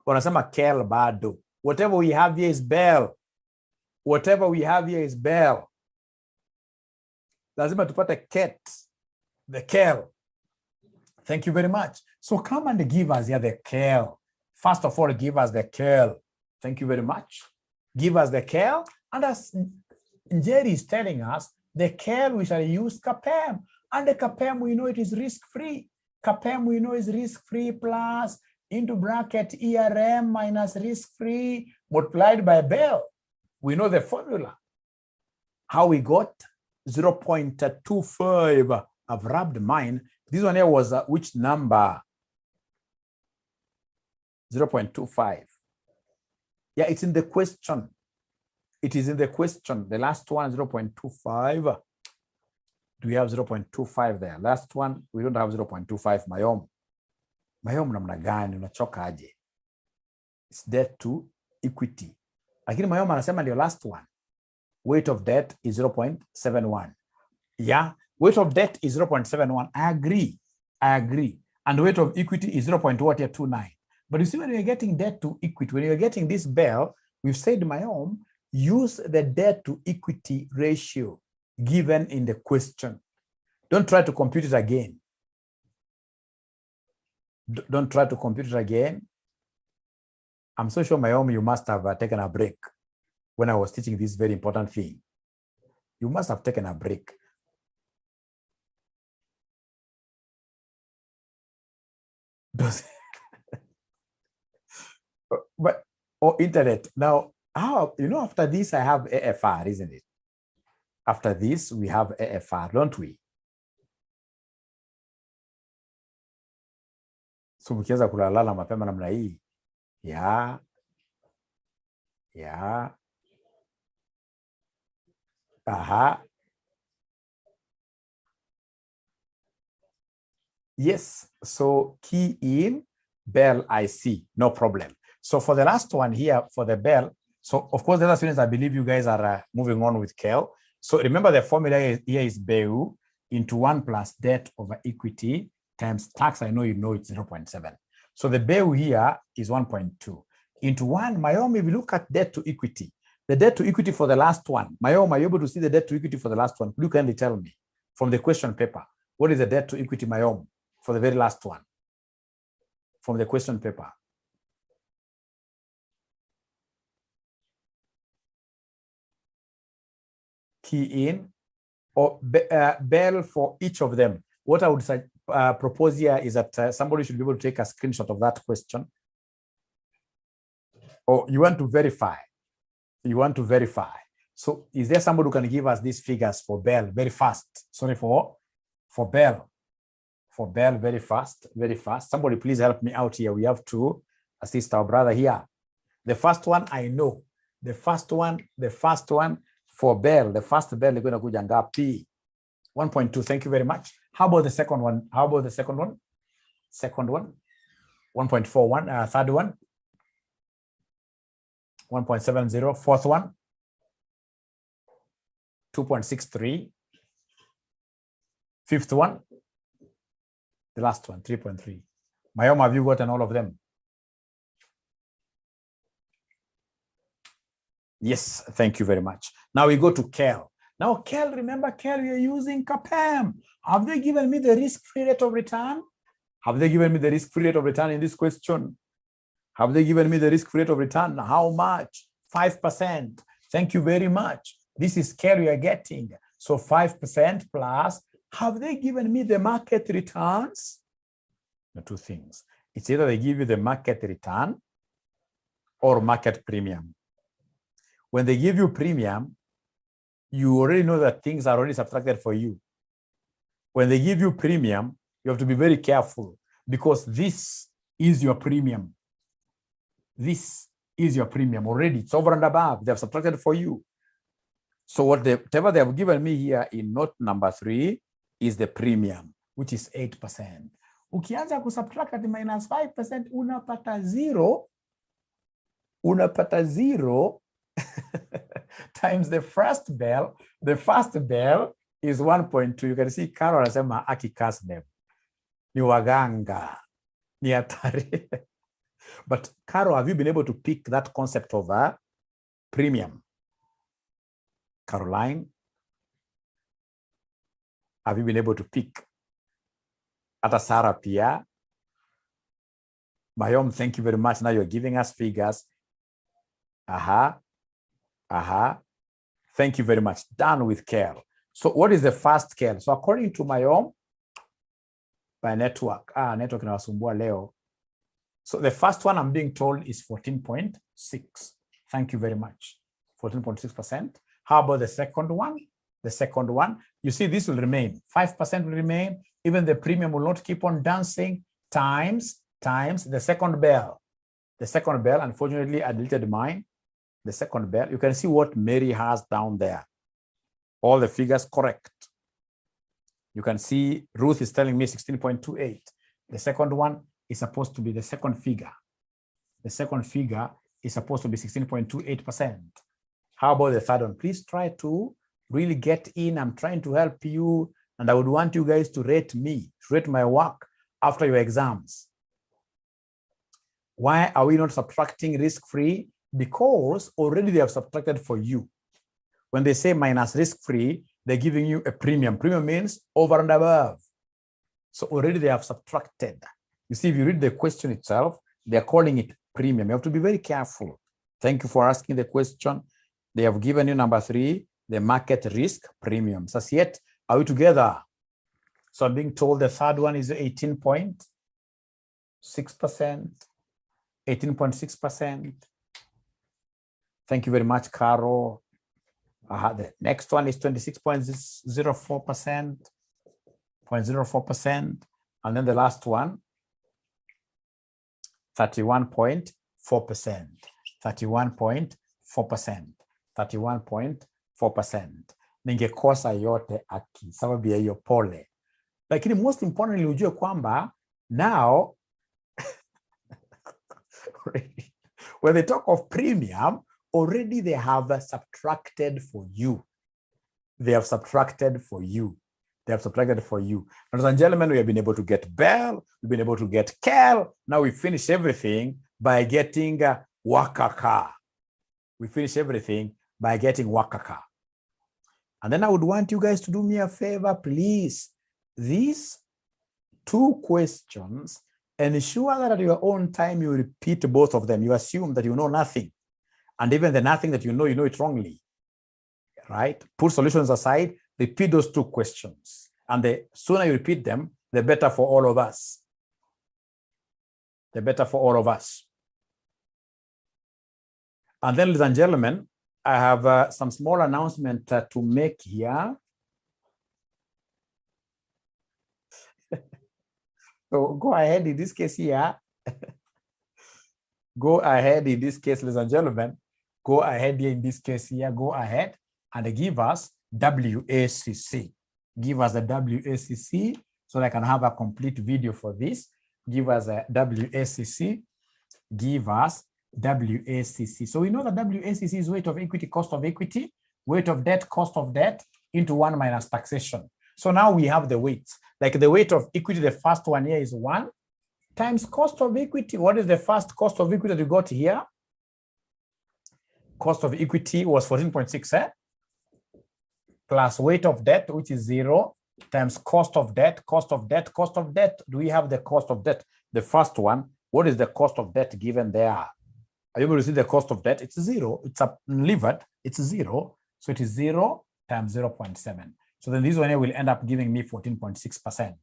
Wanasema Kel bado. Whatever we have here is Bell. Whatever we have here is Bell. Lazima tupate Ket. The Kel. Thank you very much. So come and give us here the Kel. First of all, give us the Kel. Thank you very much. Give us the Kel. And as Jerry is telling us, the Kel we shall use CAPEM. And the CAPEM we know it is risk-free. CAPEM we know is risk-free plus into bracket ERM minus risk-free multiplied by Bell. We know the formula. How we got 0.25. I've rubbed mine. This one here was which number? 0.25. Yeah, it's in the question. It is in the question. The last one, 0.25. Do we have 0.25 there? Last one, we don't have 0.25. Mayom namna gani? Unachoka aje? It's debt to equity. Lakini Mayom anasema ndio last one. Weight of debt is 0.71. Yeah, weight of debt is 0.71. I agree. And weight of equity is 0.29. But you see, when you're getting debt to equity, when you're getting this Bell, we've said, Mayom, use the debt to equity ratio given in the question. Don't try to compute it again. Don't try to compute it again. I'm so sure, Mayom, you must have taken a break when I was teaching this very important thing. You must have taken a break. But internet now, after this I have AFR, isn't it? After this we have AFR, don't we? So mkiweza kulala mapema namna hii. Yeah. Yes, so key in Bell IC, no problem. So for the last one here, for the Bell, So of course, the other students, I believe you guys are moving on with Kel. So remember the formula here is BEU into 1 plus debt over equity times tax. I know you know it's 0.7. So the BEU here is 1.2 into 1. Mayom, if you look at debt to equity, the debt to equity for the last one, Mayom, are you able to see the debt to equity for the last one? Could you kindly tell me from the question paper, what is the debt to equity, Mayom, for the very last one from the question paper? Key in or Bell for each of them. What I would propose here is that somebody should be able to take a screenshot of that question. Or you want to verify. You want to verify. So is there somebody who can give us these figures for Bell very fast? Sorry, for Bell. For Bell very fast, very fast. Somebody please help me out here. We have to assist our brother here. The first one I know. The first one for Bell, the first Bell is going to go ngapi? 1.2. Thank you very much. How about the second one? How about the second one? Second one, 1.41. Third one, 1.70. Fourth one, 2.63. Fifth one, the last one, 3.3. Mayoma, have you gotten all of them? Yes, thank you very much. Now we go to Kel. Now, Kel, remember, Kel, you're using CPA. Have they given me the risk-free rate of return? Have they given me the risk-free rate of return in this question? Have they given me the risk-free rate of return? How much? 5%. Thank you very much. This is Kel you are getting. So 5% plus. Have they given me the market returns? The two things. It's either they give you the market return or market premium. When they give you premium, you already know that things are already subtracted for you. When they give you premium, you have to be very careful because this is your premium. This is your premium already. It's over and above. They have subtracted for you. So whatever they have given me here in note number 3 is the premium, which is 8%. Ukianza kusubtract at minus 5%, unapata zero. Unapata zero times the first bell. The first bell is 1.2. You can see Carol anasema akikas them. Ni waganga. Ni hatari. But Carol, have you been able to pick that concept of a premium? Caroline, have you been able to pick? Ata Sarah Pia. Mayom, thank you very much. Now you're giving us figures. Thank you very much. Done with Kel. So what is the first Kel? So according to Mayom, by network. Network inawasumbua leo. So the first one I'm being told is 14.6. Thank you very much. 14.6%. How about the second one? The second one, you see this will remain. 5% will remain. Even the premium will not keep on dancing. Times the second bell. The second bell, unfortunately, I deleted mine. The second bell, you can see what Mary has down there. All the figures correct. You can see Ruth is telling me 16.28. The second one is supposed to be the second figure. The second figure is supposed to be 16.28%. How about the third one? Please try to really get in. I'm trying to help you, and I would want you guys to rate me, rate my work after your exams. Why are we not subtracting risk-free? Because already they have subtracted for you. When they say minus risk-free, they're giving you a premium. Premium means over and above. So already they have subtracted. You see, if you read the question itself, they're calling it premium. You have to be very careful. Thank you for asking the question. They have given you number 3, the market risk premium. So yet, are we together? So I'm being told the third one is 18.6%. 18.6%. Thank you very much, Caro. The next one is 26.04%. 0.04%. And then the last one, 31.4%. 31.4%. 31.4%. Ningekosa yote aki sababu ya hiyo pole. Lakini most importantly ujue kwamba now when they talk of premium, already they have subtracted for you. They have subtracted for you. They have subtracted for you. Ladies and gentlemen, we have been able to get Bell, we've been able to get Kel. Now we finish everything by getting Wakaka. We finish everything by getting Wakaka. And then I would want you guys to do me a favor, please. These 2 questions, ensure that at your own time you repeat both of them. You assume that you know nothing. And even the nothing that you know it wrongly. Right? Put solutions aside, repeat those 2 questions. And the sooner you repeat them, the better for all of us. The better for all of us. And then, ladies and gentlemen, I have some small announcement to make here. So go ahead in this case here. Go ahead in this case, ladies and gentlemen. Go ahead here in this case here. Go ahead and give us WACC. Give us the WACC so that I can have a complete video for this. Give us a WACC. Give us WACC. So we know that WACC is weight of equity, cost of equity, weight of debt, cost of debt into 1 minus taxation. So now we have the weights. Like the weight of equity, the first one here is 1 times cost of equity. What is the first cost of equity that you got here? Cost of equity was 14.6, plus weight of debt, which is 0, times cost of debt, cost of debt, cost of debt. Do we have the cost of debt? The first one, what is the cost of debt given there? Are you able to see the cost of debt? It's 0. It's unlevered. It's 0. So it is 0 times 0.7. So then this one here will end up giving me 14.6%.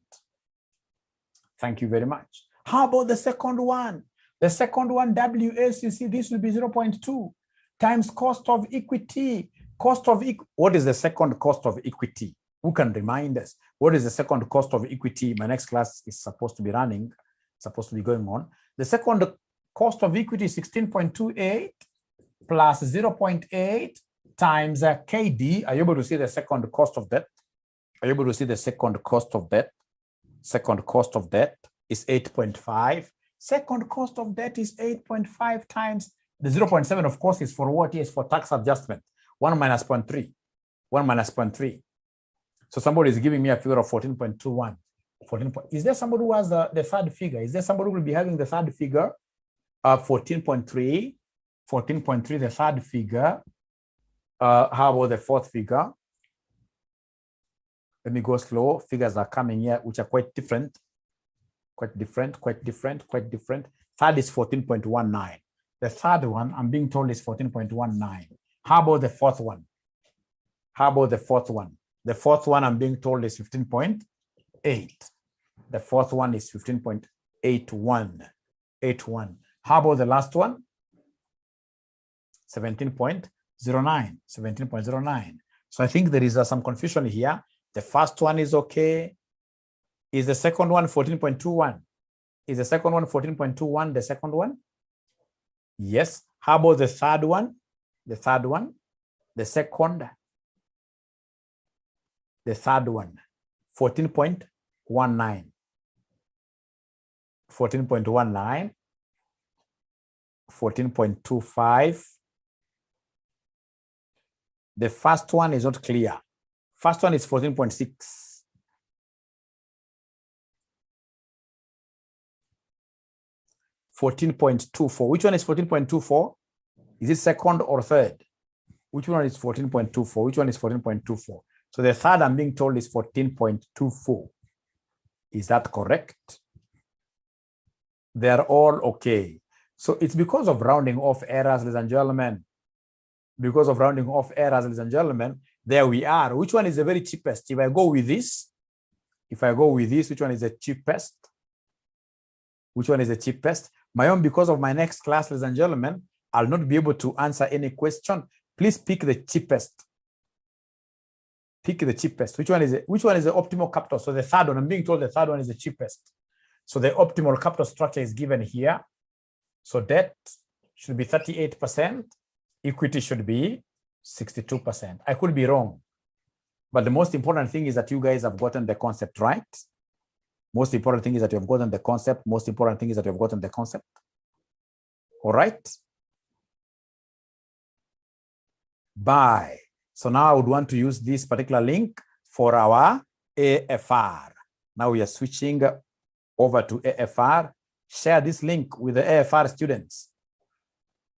Thank you very much. How about the second one? The second one, WACC, this will be 0.2 times cost of equity. What is the second cost of equity? Who can remind us? What is the second cost of equity? My next class is supposed to be running, supposed to be going on. The second cost of equity is 16.28 plus 0.8 times KD. Are you able to see the second cost of debt? Are you able to see the second cost of debt? Second cost of debt is 8.5. Second cost of debt is 8.5 times the 0.7, of course, is for what? Is for tax adjustment. 1 minus 0.3. 1 minus 0.3. So somebody is giving me a figure of 14.21. 14. Is there somebody who has the third figure? Is there somebody who will be having the third figure? 14.3. 14.3, the third figure. How about the fourth figure? Let me go slow. Figures are coming here, which are quite different. Quite different. Third is 14.19. The third one, I'm being told, is 14.19. How about the fourth one? How about the fourth one? The fourth one, I'm being told, is 15.8. The fourth one is 15.81. 81. How about the last one? 17.09. 17.09. So I think there is some confusion here. The first one is okay. Is the second one 14.21? Is the second one 14.21 the second one? Yes. How about the third one? The third one? The second? The third one, 14.19. 14.19. 14.25. The first one is not clear. First one is 14.6. 14.24. Which one is 14.24? Is it second or third? Which one is 14.24? Which one is 14.24? So the third, I'm being told, is 14.24. Is that correct? They're all okay. So it's because of rounding off errors, ladies and gentlemen. Because of rounding off errors, ladies and gentlemen, there we are. Which one is the very cheapest? If I go with this, which one is the cheapest? Which one is the cheapest? My own, because of my next class, ladies and gentlemen, I'll not be able to answer any question. Please pick the cheapest. Pick the cheapest. Which one is the optimal capital? So the third one, I'm being told the third one is the cheapest. So the optimal capital structure is given here. So debt should be 38%. Equity should be 62%. I could be wrong. But the most important thing is that you guys have gotten the concept right. Most important thing is that you have gotten the concept. Most important thing is that you have gotten the concept. All right. buy. So now I would want to use this particular link for our AFR. Now we are switching over to AFR. Share this link with the AFR students.